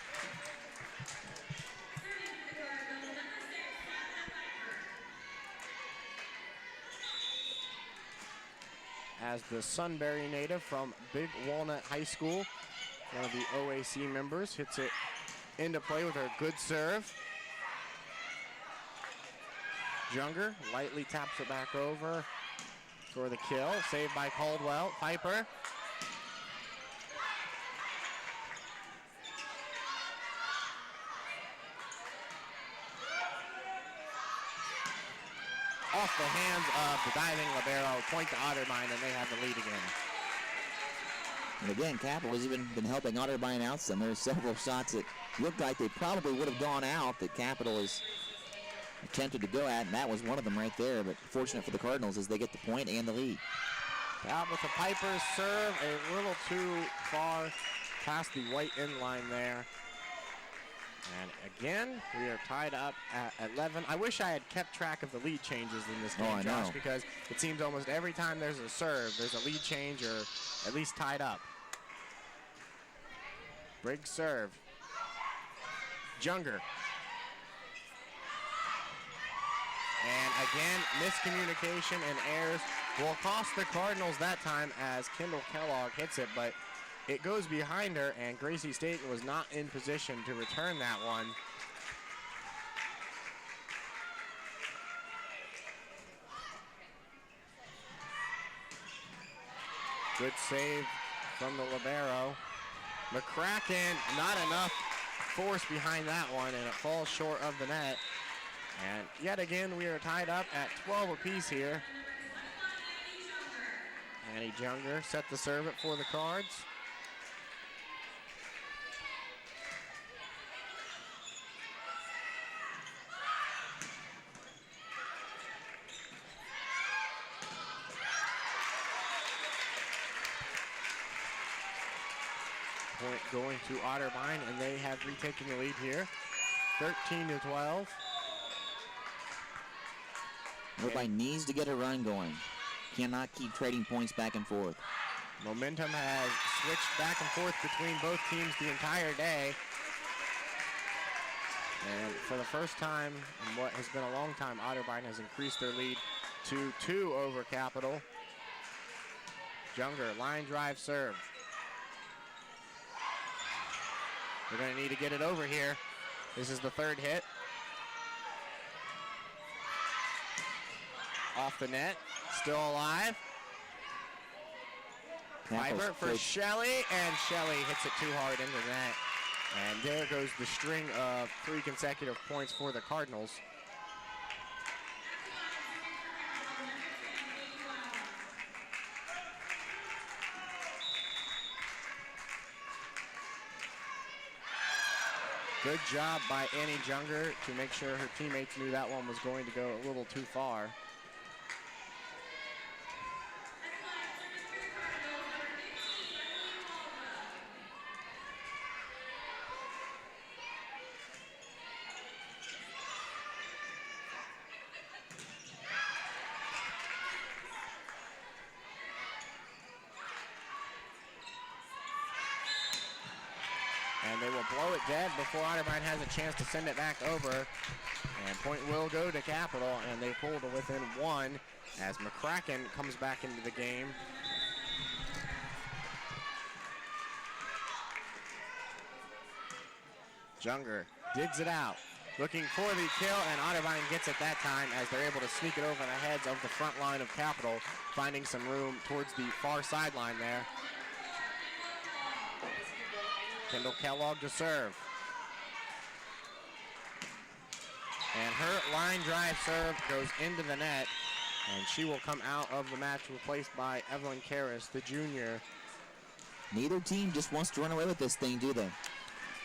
As the Sunbury native from Big Walnut High School, one of the OAC members, hits it into play with her good serve. Junger lightly taps it back over for the kill. Saved by Caldwell. Piper. Off the hands of the diving libero, point to Otterbein, and they have the lead again. And again, Capital has even been helping Otterbein out some. There's several shots that looked like they probably would have gone out that Capital has attempted to go at, and that was one of them right there. But fortunate for the Cardinals as they get the point and the lead. Out with the Piper's serve, a little too far past the white end line there. And again, we are tied up at 11. I wish I had kept track of the lead changes in this game, Josh, because it seems almost every time there's a serve, there's a lead change or at least tied up. Briggs serve. Junger. And again, miscommunication and errors will cost the Cardinals that time as Kendall Kellogg hits it, but it goes behind her, and Gracie Staten was not in position to return that one. Good save from the libero. McCracken, not enough force behind that one, and it falls short of the net. And yet again, we are tied up at 12 apiece here. Annie Junger set the serve it for the Cards. Point going to Otterbein, and they have retaken the lead here, 13-12. Otterbein needs to get a run going. Cannot keep trading points back and forth. Momentum has switched back and forth between both teams the entire day. And for the first time in what has been a long time, Otterbein has increased their lead to 2 over Capital. Junger, line drive serve. They're going to need to get it over here. This is the third hit. Off the net, still alive. Piper for Shelley, and Shelley hits it too hard into the net. And there goes the string of 3 consecutive points for the Cardinals. Good job by Annie Junger to make sure her teammates knew that one was going to go a little too far. And they will blow it dead before Otterbein has a chance to send it back over. And point will go to Capital, and they pull to within 1 as McCracken comes back into the game. Junger digs it out, looking for the kill, and Otterbein gets it that time as they're able to sneak it over the heads of the front line of Capital, finding some room towards the far sideline there. Kendall Kellogg to serve. And her line drive serve goes into the net, and she will come out of the match replaced by Evelyn Karras, the junior. Neither team just wants to run away with this thing, do they?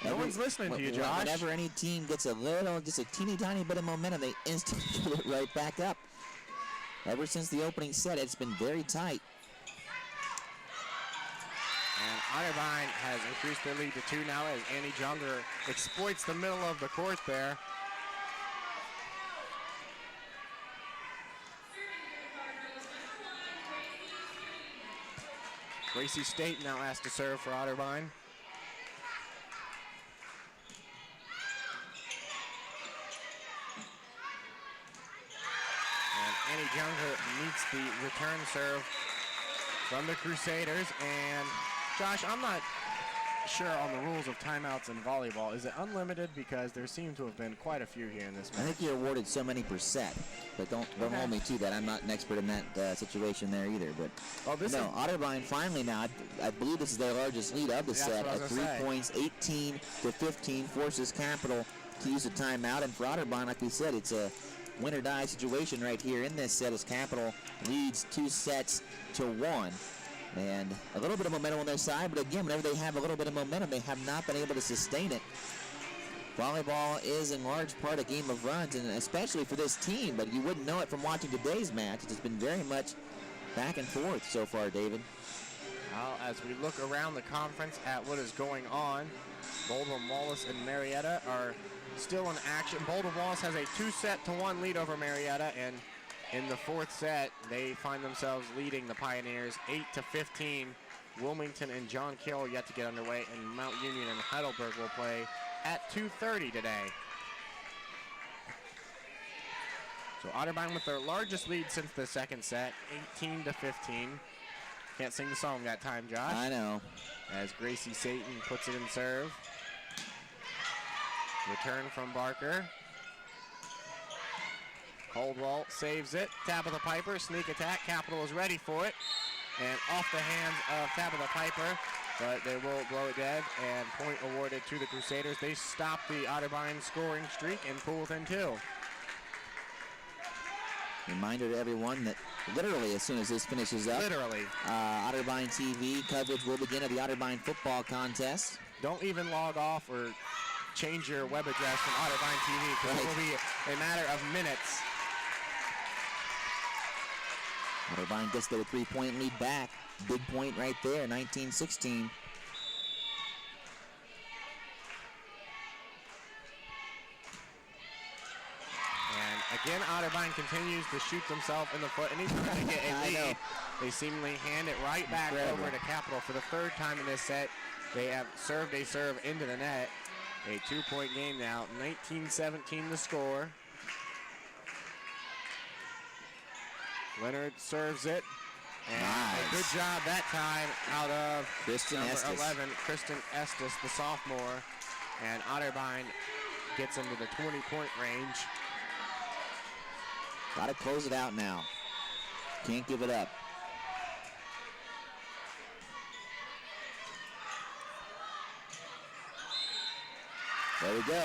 No one's listening to you, Josh. Whenever any team gets just a teeny tiny bit of momentum, they instantly get it right back up. Ever since the opening set, it's been very tight. And Otterbein has increased their lead to 2 now as Annie Junger exploits the middle of the court there. Gracie State now asked to serve for Otterbein. Annie Junger meets the return serve from the Crusaders. And Josh, I'm not sure on the rules of timeouts in volleyball. Is it unlimited? Because there seem to have been quite a few here in this match. I think you're awarded so many per set, but don't hold me to that. I'm not an expert in that situation there either. But Otterbein finally now, I believe this is their largest lead of the set at 3 points, 18-15, forces Capital to use a timeout. And for Otterbein, like we said, it's a win or die situation right here in this set as Capital leads 2-1. And a little bit of momentum on their side, but again, whenever they have a little bit of momentum, they have not been able to sustain it. Volleyball is in large part a game of runs, and especially for this team, but you wouldn't know it from watching today's match. It's been very much back and forth so far, David. Well, as we look around the conference at what is going on, Boulder Wallace and Marietta are still in action. Boulder Wallace has a 2-1 lead over Marietta, and in the 4th set, they find themselves leading the Pioneers 8-15. Wilmington and John Kill yet to get underway, and Mount Union and Heidelberg will play at 2:30 today. So Otterbein with their largest lead since the 2nd set, 18-15. Can't sing the song that time, Josh. I know. As Gracie Satan puts it in serve. Return from Barker. Coldwell saves it. Tabitha Piper, sneak attack. Capital is ready for it. And off the hands of Tabitha Piper, but they will blow it dead, and point awarded to the Crusaders. They stop the Otterbein scoring streak and pull within 2. Reminder to everyone that literally as soon as this finishes up, Otterbein TV coverage will begin of the Otterbein football contest. Don't even log off or change your web address from Otterbein TV, because it will be a matter of minutes. Otterbein gets their 3-point lead back. Big point right there, 19-16. And again, Otterbein continues to shoot themselves in the foot. Anytime they get a lead, they seemingly hand it right back over to Capital for the 3rd time in this set. They have served a serve into the net. A 2-point game now, 19-17 the score. Leonard serves it. And a good job that time out of number 11, Kristen Estes, the sophomore. And Otterbein gets into the 20-point range. Got to close it out now. Can't give it up. There we go.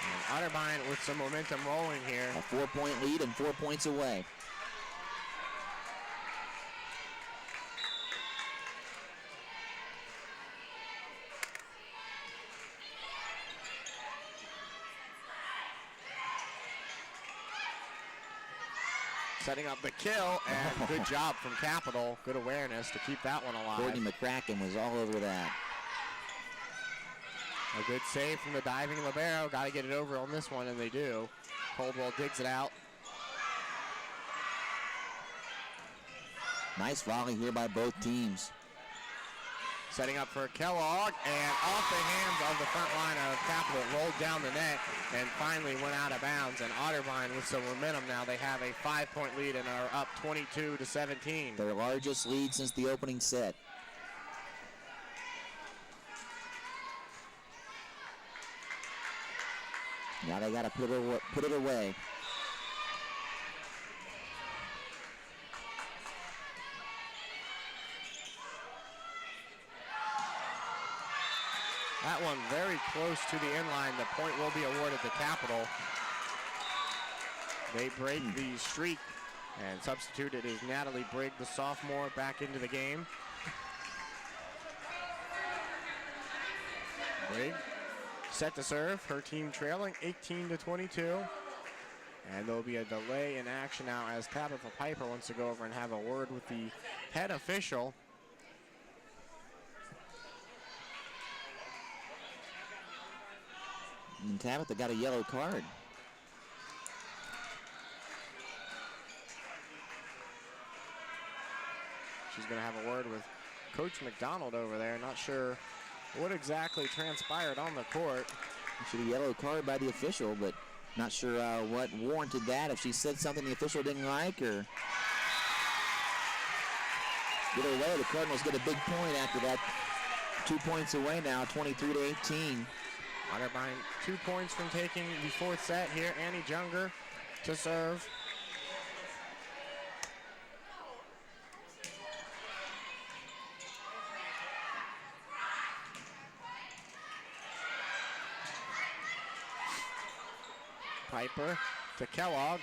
And Otterbein with some momentum rolling here. A 4-point lead and 4 points away. Setting up the kill, and good job from Capital. Good awareness to keep that one alive. Courtney McCracken was all over that. A good save from the diving libero. Got to get it over on this one, and they do. Coldwell digs it out. Nice volley here by both teams. Setting up for Kellogg, and off the hands of the front line of Capital, it rolled down the net and finally went out of bounds. And Otterbein with some momentum now. They have a 5-point lead and are up 22-17. Their largest lead since the opening set. Now they got to put it away. That one very close to the inline. The point will be awarded to Capital. They break the streak, and substituted is Natalie Brigg, the sophomore, back into the game. Brigg set to serve. Her team trailing 18-22. And there'll be a delay in action now as Tabitha Piper wants to go over and have a word with the head official. And Tabitha got a yellow card. She's going to have a word with Coach McDonald over there. Not sure what exactly transpired on the court. Should a yellow card by the official, but not sure what warranted that. If she said something the official didn't like, or either way, the Cardinals get a big point after that. 2 points away now, 23-18. Otterbein 2 points from taking the fourth set here. Annie Junger to serve. Piper to Kellogg.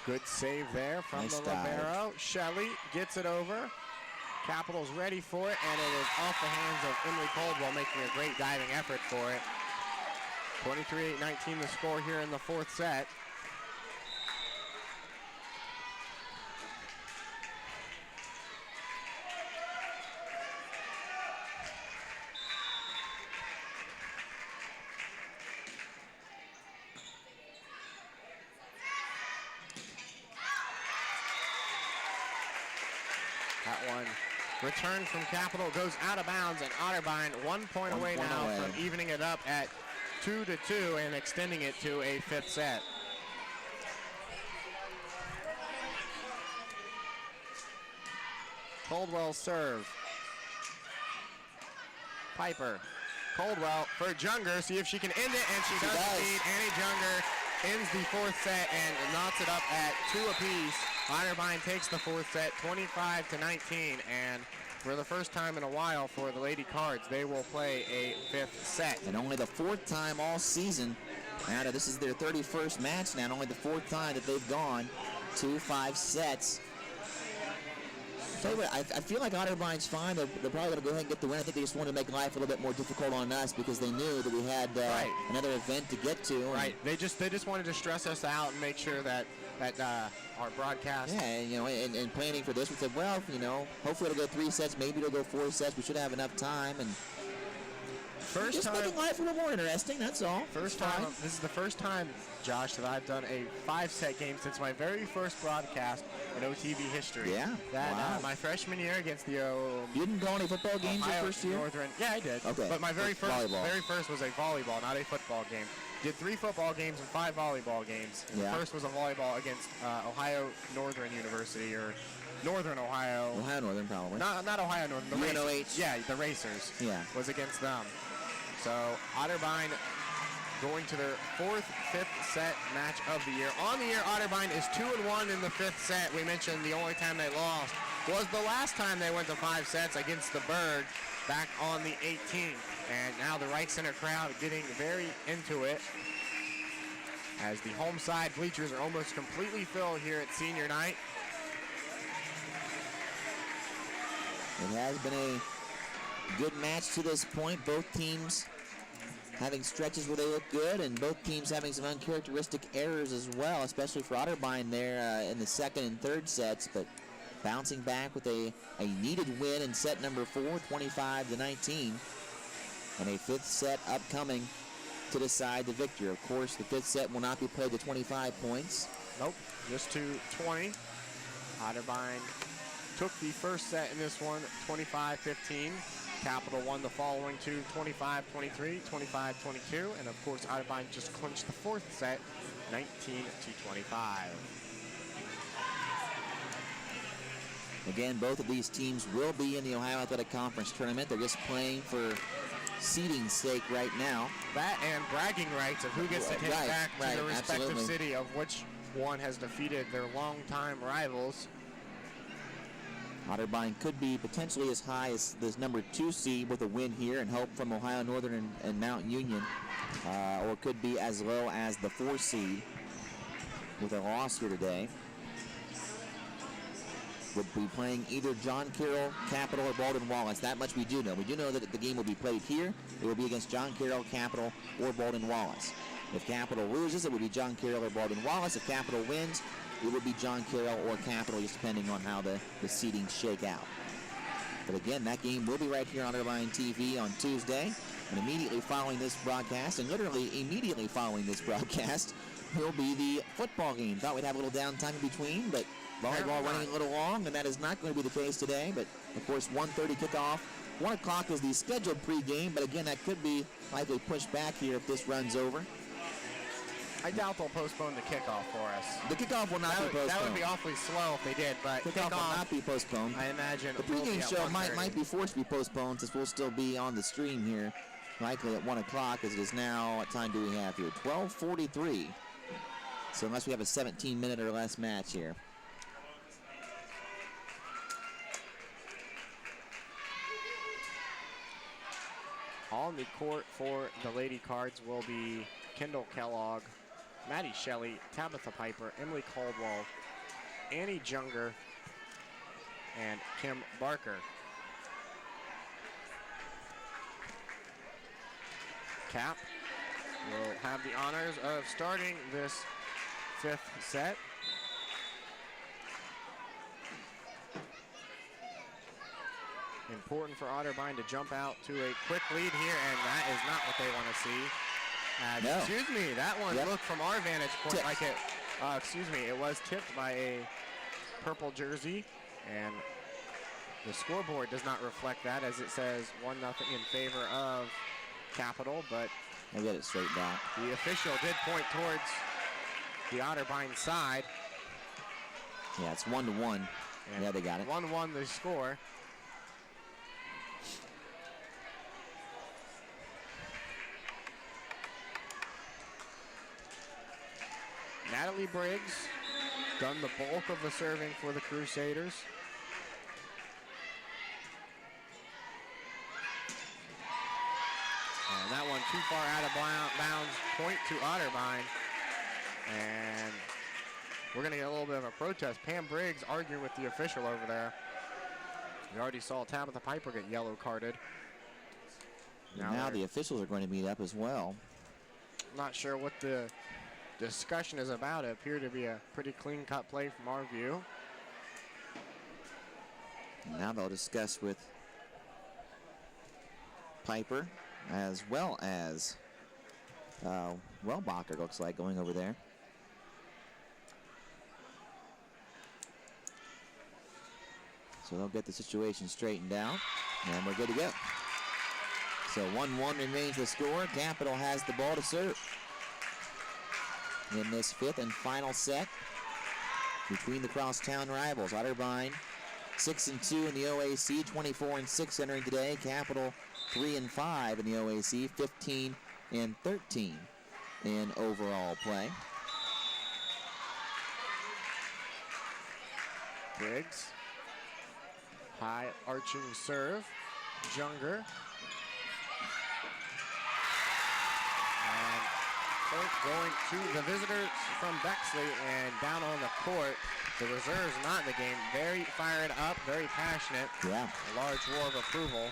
Good save there from Nice the libero. Shelley gets it over. Capitals ready for it, and it is off the hands of Emily Caldwell, making a great diving effort for it. 23-19 the score here in the fourth set. That one returned from Capital, goes out of bounds, and Otterbein 1 point away now from evening it up at 2-2 and extending it to a fifth set. Caldwell serve. Piper. Caldwell for Junger, see if she can end it, and she does indeed. Annie Junger ends the fourth set and knocks it up at 2 apiece. Otterbein takes the fourth set 25-19, and for the first time in a while for the Lady Cards, they will play a fifth set. And only the fourth time all season. Now this is their 31st match now, and only the fourth time that they've gone to 5 sets. Tell you what, I feel like Otterbein's fine. They're probably going to go ahead and get the win. I think they just wanted to make life a little bit more difficult on us because they knew that we had another event to get to. Right. They just wanted to stress us out and make sure that our broadcast. Yeah, and planning for this, we said, well, hopefully it'll go 3 sets, maybe it'll go 4 sets. We should have enough time, and just making life a little more interesting. That's all. This is the first time, Josh, that I've done a 5-set game since my very first broadcast in OTB history. Yeah. My freshman year against the. You didn't go any football games your first year? Northern. Yeah, I did. Okay. But my very first was a volleyball, not a football game. Did 3 football games and 5 volleyball games. Yeah. The first was a volleyball against Ohio Northern University, or Northern Ohio. Ohio Northern, probably. Not Ohio Northern. The Racers. Yeah, the Racers. Yeah. Was against them. So Otterbein going to their 4th, 5th set match of the year. On the year, Otterbein is 2-1 in the 5th set. We mentioned the only time they lost was the last time they went to 5 sets against the Berg back on the 18th. And now the right center crowd getting very into it as the home side bleachers are almost completely filled here at senior night. It has been a good match to this point. Both teams having stretches where they look good, and both teams having some uncharacteristic errors as well, especially for Otterbein there in the 2nd and 3rd sets, but bouncing back with a needed win in set number 4, 25-19, and a 5th set upcoming to decide the victor. Of course, the 5th set will not be played to 25 points. Nope, just to 20. Otterbein took the first set in this one, 25-15. Capital won the following two, 25-23, 25-22, and of course Otterbein just clinched the 4th set, 19-25. Again, both of these teams will be in the Ohio Athletic Conference tournament. They're just playing for seeding's sake right now. That and bragging rights of who gets to take back to the respective city of which one has defeated their longtime rivals. Otterbein could be potentially as high as this number 2 seed with a win here and help from Ohio Northern and Mount Union, or could be as low as the 4 seed with a loss here today. would be playing either John Carroll, Capital, or Baldwin Wallace. That much we do know. We do know that the game will be played here. It will be against John Carroll, Capital, or Baldwin Wallace. If Capital loses, it would be John Carroll or Baldwin Wallace. If Capital wins, it would be John Carroll or Capital, just depending on how the seedings shake out. But again, that game will be right here on Otterbein TV on Tuesday. And immediately following this broadcast, and literally immediately following this broadcast, will be the football game. Thought we'd have a little downtime in between, but volleyball running a little long, and that is not going to be the case today. But, of course, 1:30 kickoff. 1 o'clock is the scheduled pregame, but again, that could be likely pushed back here if this runs over. I doubt they'll postpone the kickoff for us. The kickoff will not be postponed. That would be awfully slow if they did, but kickoff will not be postponed. I imagine the pregame show might be forced to be postponed since we'll still be on the stream here, likely at 1 o'clock, as it is now. What time do we have here? 12:43. So unless we have a 17-minute or less match here. On the court for the Lady Cards will be Kendall Kellogg, Maddie Shelley, Tabitha Piper, Emily Caldwell, Annie Junger, and Kim Barker. Cap will have the honors of starting this 5th set. Important for Otterbein to jump out to a quick lead here, and that is not what they want to see. No. Excuse me, that one looked from our vantage point like it, it was tipped by a purple jersey, and the scoreboard does not reflect that, as it says 1-0 in favor of Capital, but I'll get it straight back. The official did point towards the Otterbein side. Yeah, it's 1-1. Yeah, they got it. 1-1 the score. Natalie Briggs done the bulk of the serving for the Crusaders. And that one too far out of bounds, point to Otterbein. And we're going to get a little bit of a protest. Pam Briggs arguing with the official over there. We already saw Tabitha Piper get yellow carded. Now the officials are going to meet up as well. Not sure what the discussion is about. It appeared to be a pretty clean-cut play from our view. Now they'll discuss with Piper, as well as Wellbacher, looks like, going over there. So they'll get the situation straightened out, and we're good to go. So 1-1 remains the score. Capital has the ball to serve in this 5th and final set between the crosstown rivals. Otterbein 6-2 in the OAC, 24-6 entering today. Capital 3-5 in the OAC, 15-13 in overall play. Briggs, high arching serve. Junger. Point going to the visitors from Bexley, and down on the court, the reserves not in the game. Very fired up, very passionate. Yeah. A large roar of approval.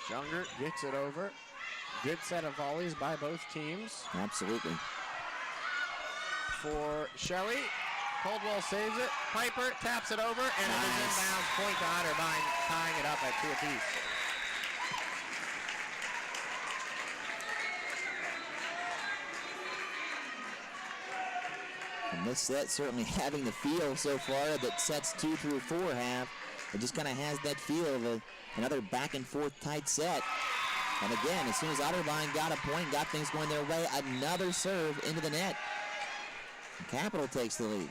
Junger gets it over. Good set of volleys by both teams. Absolutely. For Shelley, Caldwell saves it. Piper taps it over, and it is inbounds. Point to Otterbein, tying it up at 2 apiece. And this set certainly having the feel so far that sets 2 through 4 have. It just kind of has that feel of another back and forth tight set. And again, as soon as Otterbein got a point, got things going their way, another serve into the net. And Capital takes the lead.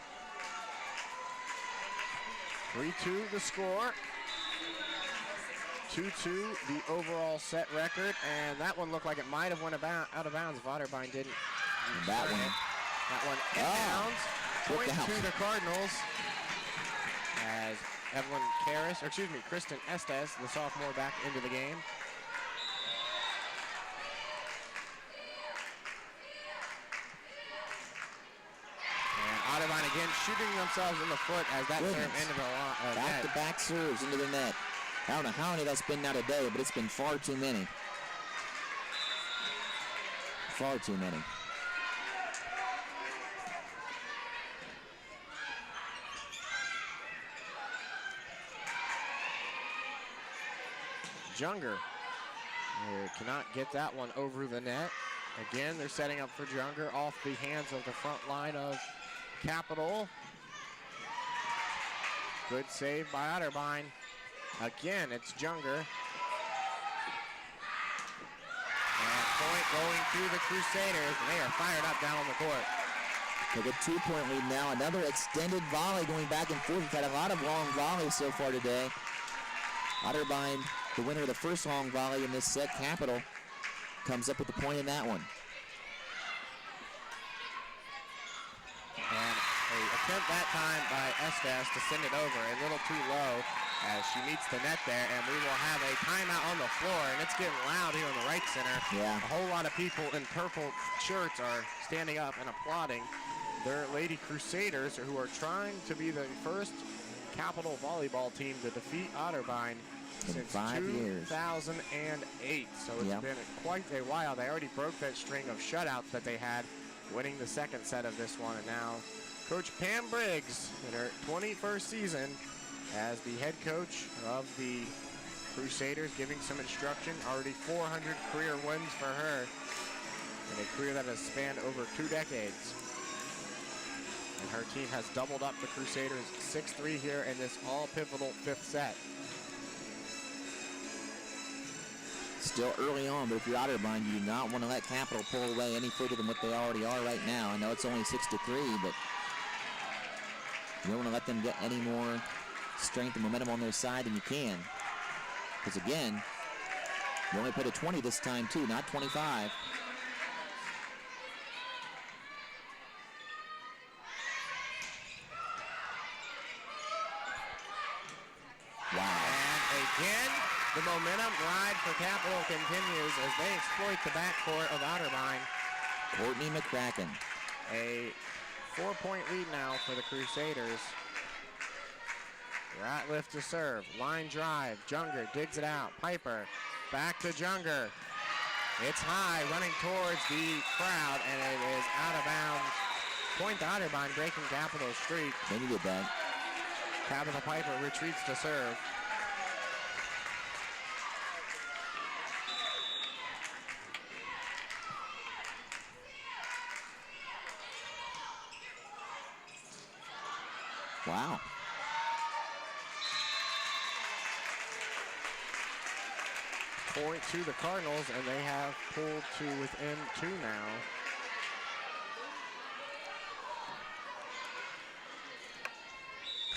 3-2 the score. 2-2 the overall set record, and that one looked like it might have went out of bounds if Otterbein didn't. That one inbounds. Point to the Cardinals as Kristen Estes, the sophomore, back into the game. And Otterbein again shooting themselves in the foot as that serve into the net. Back-to-back serves into the net. I don't know how many that's been now today, but it's been far too many. Far too many. Junger cannot get that one over the net. Again, they're setting up for Junger off the hands of the front line of Capital. Good save by Otterbein. Again, it's Junger. And point going to the Crusaders. They are fired up down on the court. Take a 2-point lead now. Another extended volley going back and forth. We've had a lot of long volleys so far today. Otterbein, the winner of the first long volley in this set. Capital comes up with the point in that one. And an attempt that time by Estes to send it over, a little too low as she meets the net there, and we will have a timeout on the floor, and it's getting loud here in the right center. Yeah. A whole lot of people in purple shirts are standing up and applauding their Lady Crusaders, who are trying to be the first Capital volleyball team to defeat Otterbein since 5 years. 2008. So it's been quite a while. They already broke that string of shutouts that they had, winning the second set of this one. And now Coach Pam Briggs in her 21st season as the head coach of the Crusaders, giving some instruction. Already 400 career wins for her in a career that has spanned over 2 decades. And her team has doubled up the Crusaders 6-3 here in this all-pivotal 5th set. Still early on, but if you're Otterbein, you do not want to let Capital pull away any further than what they already are right now. I know it's only 6-3, but you don't want to let them get any more strength and momentum on their side than you can. Because again, you only put a 20 this time too, not 25. Wow. And again, the momentum ride for Capital continues as they exploit the backcourt of Otterbein. Courtney McCracken. A 4-point lead now for the Crusaders. Ratliff to serve, line drive, Junger digs it out, Piper back to Junger. It's high, running towards the crowd, and it is out of bounds. Point to Otterbein, breaking Capital's streak. They needed that. Tabitha Piper retreats to serve. Wow. Point to the Cardinals, and they have pulled to within 2 now.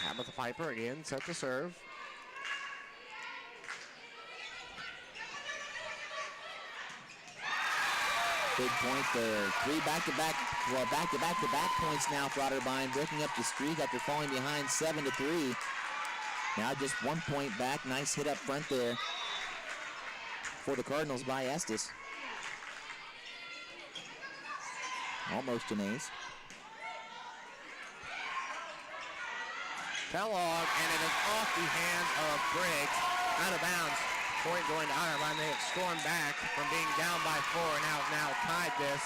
Tabitha Piper again set to serve. Big point there. 3 back-to-back points now for Otterbein, breaking up the streak after falling behind 7-3. Now just 1 point back. Nice hit up front there for the Cardinals by Estes. Almost an ace. Kellogg, and it is off the hands of Briggs. Out of bounds. Point going to Otterbein. They have stormed back from being down by 4 and now tied this.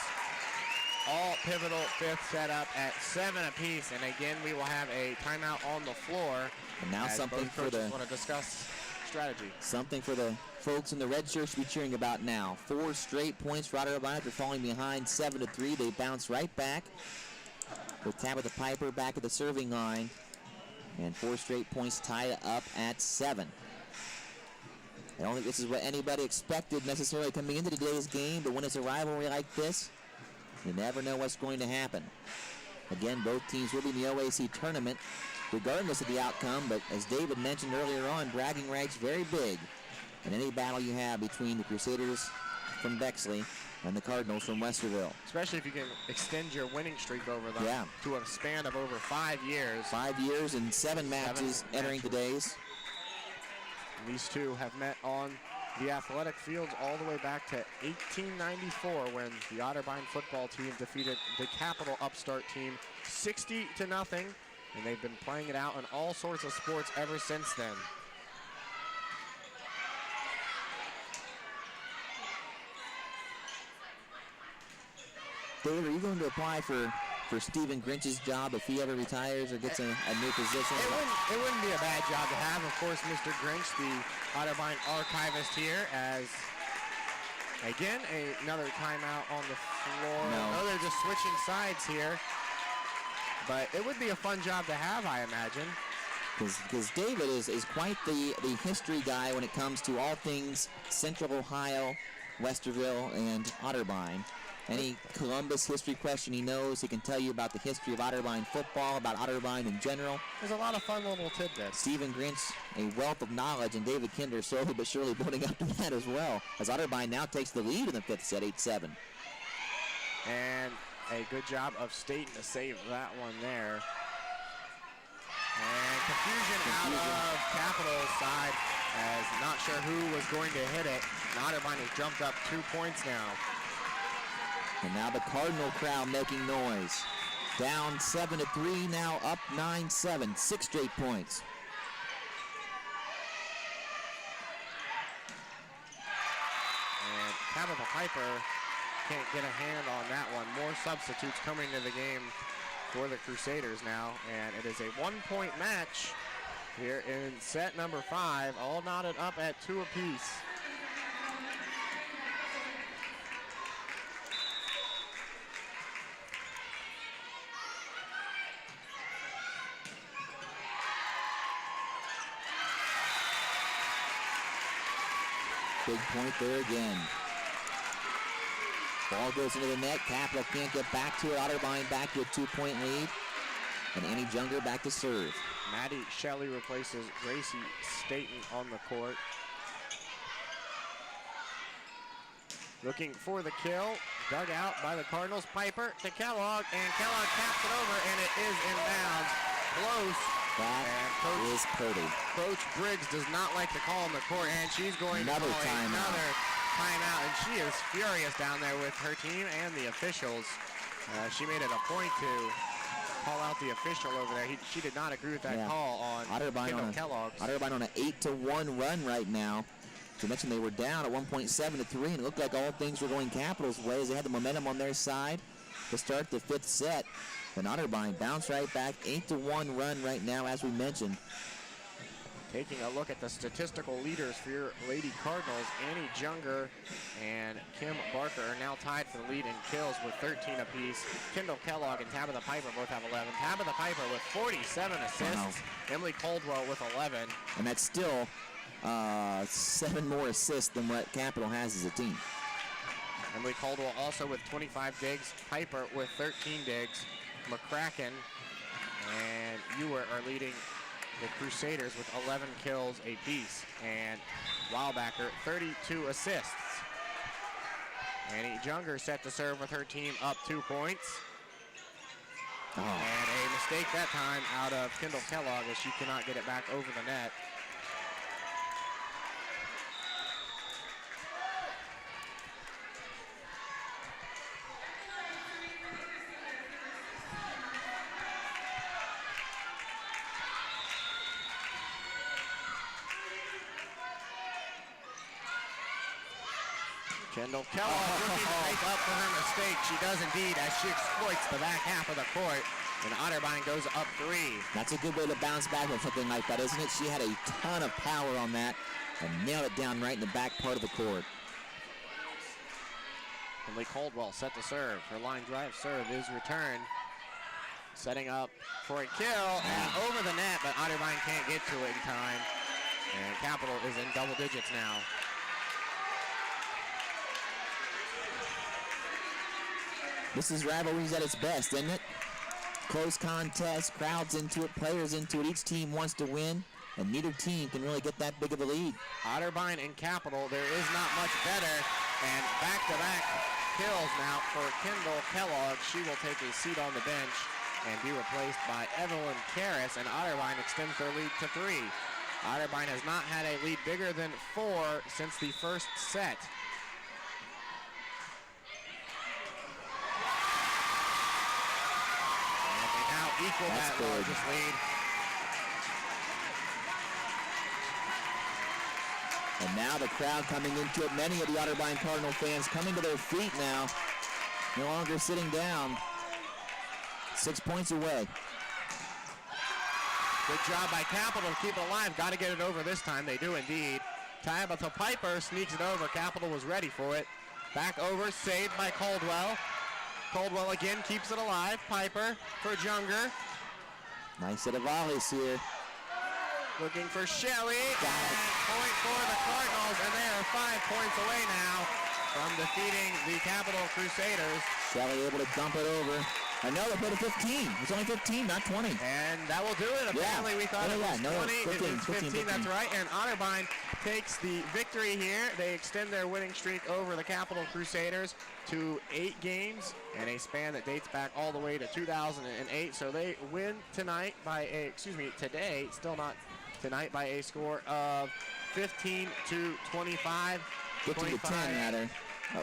All pivotal 5th set up at 7 apiece. And again, we will have a timeout on the floor. And now something for the want to discuss strategy. Something for the folks in the red shirts to be cheering about now. 4 straight points for Otterbein after falling behind 7-3. They bounce right back with Tabitha Piper back at the serving line. And 4 straight points tie it up at 7. I don't think this is what anybody expected necessarily coming into today's game, but when it's a rivalry like this, you never know what's going to happen. Again, both teams will be in the OAC tournament, regardless of the outcome, but as David mentioned earlier on, bragging rights very big in any battle you have between the Crusaders from Bexley and the Cardinals from Westerville. Especially if you can extend your winning streak over them to a span of over 5 years. 5 years and 7 matches entering today's. These two have met on the athletic fields all the way back to 1894 when the Otterbein football team defeated the Capital upstart team 60-0, and they've been playing it out in all sorts of sports ever since then. Dave, are you going to apply for Stephen Grinch's job if he ever retires or gets a new position? It wouldn't be a bad job to have. Of course, Mr. Grinch, the Otterbein archivist here, as, again, another timeout on the floor. No, they're just switching sides here. But it would be a fun job to have, I imagine. Because David is quite the history guy when it comes to all things Central Ohio, Westerville, and Otterbein. Any Columbus history question he knows, he can tell you about the history of Otterbein football, about Otterbein in general. There's a lot of fun little tidbits. Stephen Grinch, a wealth of knowledge, and David Kinder slowly but surely building up to that as well, as Otterbein now takes the lead in the 5th set, 8-7. And a good job of Staten to save that one there. And confusion out of Capital's side, as not sure who was going to hit it. And Otterbein has jumped up 2 points now. And now the Cardinal crowd making noise. Down 7-3, now up 9-7, 6 straight points. And Tabitha Piper can't get a hand on that one. More substitutes coming to the game for the Crusaders now. And it is a 1-point match here in set number 5, all knotted up at 2 apiece. Big point there again. Ball goes into the net. Capital can't get back to it. Otterbein back to a 2-point lead. And Annie Junger back to serve. Maddie Shelley replaces Gracie Staten on the court. Looking for the kill. Dug out by the Cardinals. Piper to Kellogg. And Kellogg taps it over, and it is inbounds. Close. That is pretty. Coach Briggs does not like the call on the court, and she's going to call another timeout. And she is furious down there with her team and the officials. She made it a point to call out the official over there. She did not agree with that call on Kendall Kellogg. Otterbein on an 8-1 run right now. To mention they were down at 1.7-3, and it looked like all things were going Capital's way as they had the momentum on their side to start the 5th set. Then Otterbein bounced right back, 8-1 run right now, as we mentioned. Taking a look at the statistical leaders for your Lady Cardinals, Annie Junger and Kim Barker are now tied for the lead in kills with 13 apiece. Kendall Kellogg and Tabitha Piper both have 11. Tabitha Piper with 47 assists. Wow. Emily Caldwell with 11. And that's still 7 more assists than what Capital has as a team. Emily Caldwell also with 25 digs. Piper with 13 digs. McCracken and Ewer are leading the Crusaders with 11 kills apiece. And Wildbacker, 32 assists. Annie Junger set to serve with her team up 2 points. And a mistake that time out of Kendall Kellogg as she cannot get it back over the net. Kendall Kellogg looking to make up for her mistake. She does indeed as she exploits the back half of the court. And Otterbein goes up 3. That's a good way to bounce back with something like that, isn't it? She had a ton of power on that and nailed it down right in the back part of the court. Emily Caldwell set to serve. Her line drive serve is returned. Setting up for a kill and over the net, but Otterbein can't get to it in time. And Capital is in double digits now. This is rivalries at its best, isn't it? Close contest, crowds into it, players into it. Each team wants to win, and neither team can really get that big of a lead. Otterbein and Capital, there is not much better. And back-to-back kills now for Kendall Kellogg. She will take a seat on the bench and be replaced by Evelyn Karras, and Otterbein extends their lead to 3. Otterbein has not had a lead bigger than 4 since the first set. And they now equal that largest lead. And now the crowd coming into it. Many of the Otterbein Cardinal fans coming to their feet now. No longer sitting down. 6 points away. Good job by Capital to keep it alive. Got to get it over this time. They do indeed. Tabitha Piper sneaks it over. Capital was ready for it. Back over, saved by Caldwell. Caldwell again keeps it alive. Piper for Junger. Nice set of volleys here. Looking for Shelley. Point for the Cardinals, and they are 5 points away now from defeating the Capital Crusaders. Shelley able to dump it over. I know they played a 15. It's only 15, not 20. And that will do it. Apparently we thought it was 20. 15, it was 15, that's right. And Otterbein takes the victory here. They extend their winning streak over the Capital Crusaders to 8 games and a span that dates back all the way to 2008. So they win tonight by today, still not tonight, by a score of 15 to 25. 15 to 10, rather.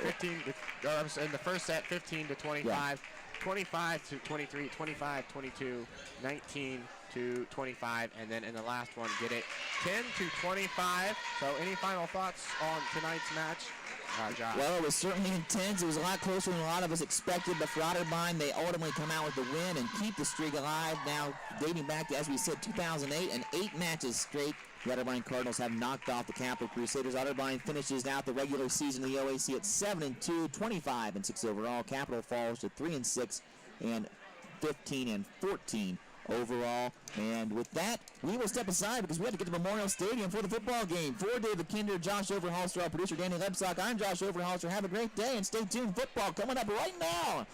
15 to, in the first set, 15 to 25. Yeah. 25 to 23, 25, 22, 19 to 25, and then in the last one, get it 10 to 25. So any final thoughts on tonight's match, Josh? Well, it was certainly intense. It was a lot closer than a lot of us expected, but for Otterbein, they ultimately come out with the win and keep the streak alive. Now, dating back to, as we said, 2008, and 8 matches straight, the Otterbein Cardinals have knocked off the Capital Crusaders. Otterbein finishes out the regular season of the OAC at 7-2, 25-6 overall. Capital falls to 3-6 and 15-14 overall. And with that, we will step aside because we have to get to Memorial Stadium for the football game. For David Kinder, Josh Overholster, our producer Danny Lebsock, I'm Josh Overholster. Have a great day and stay tuned. Football coming up right now.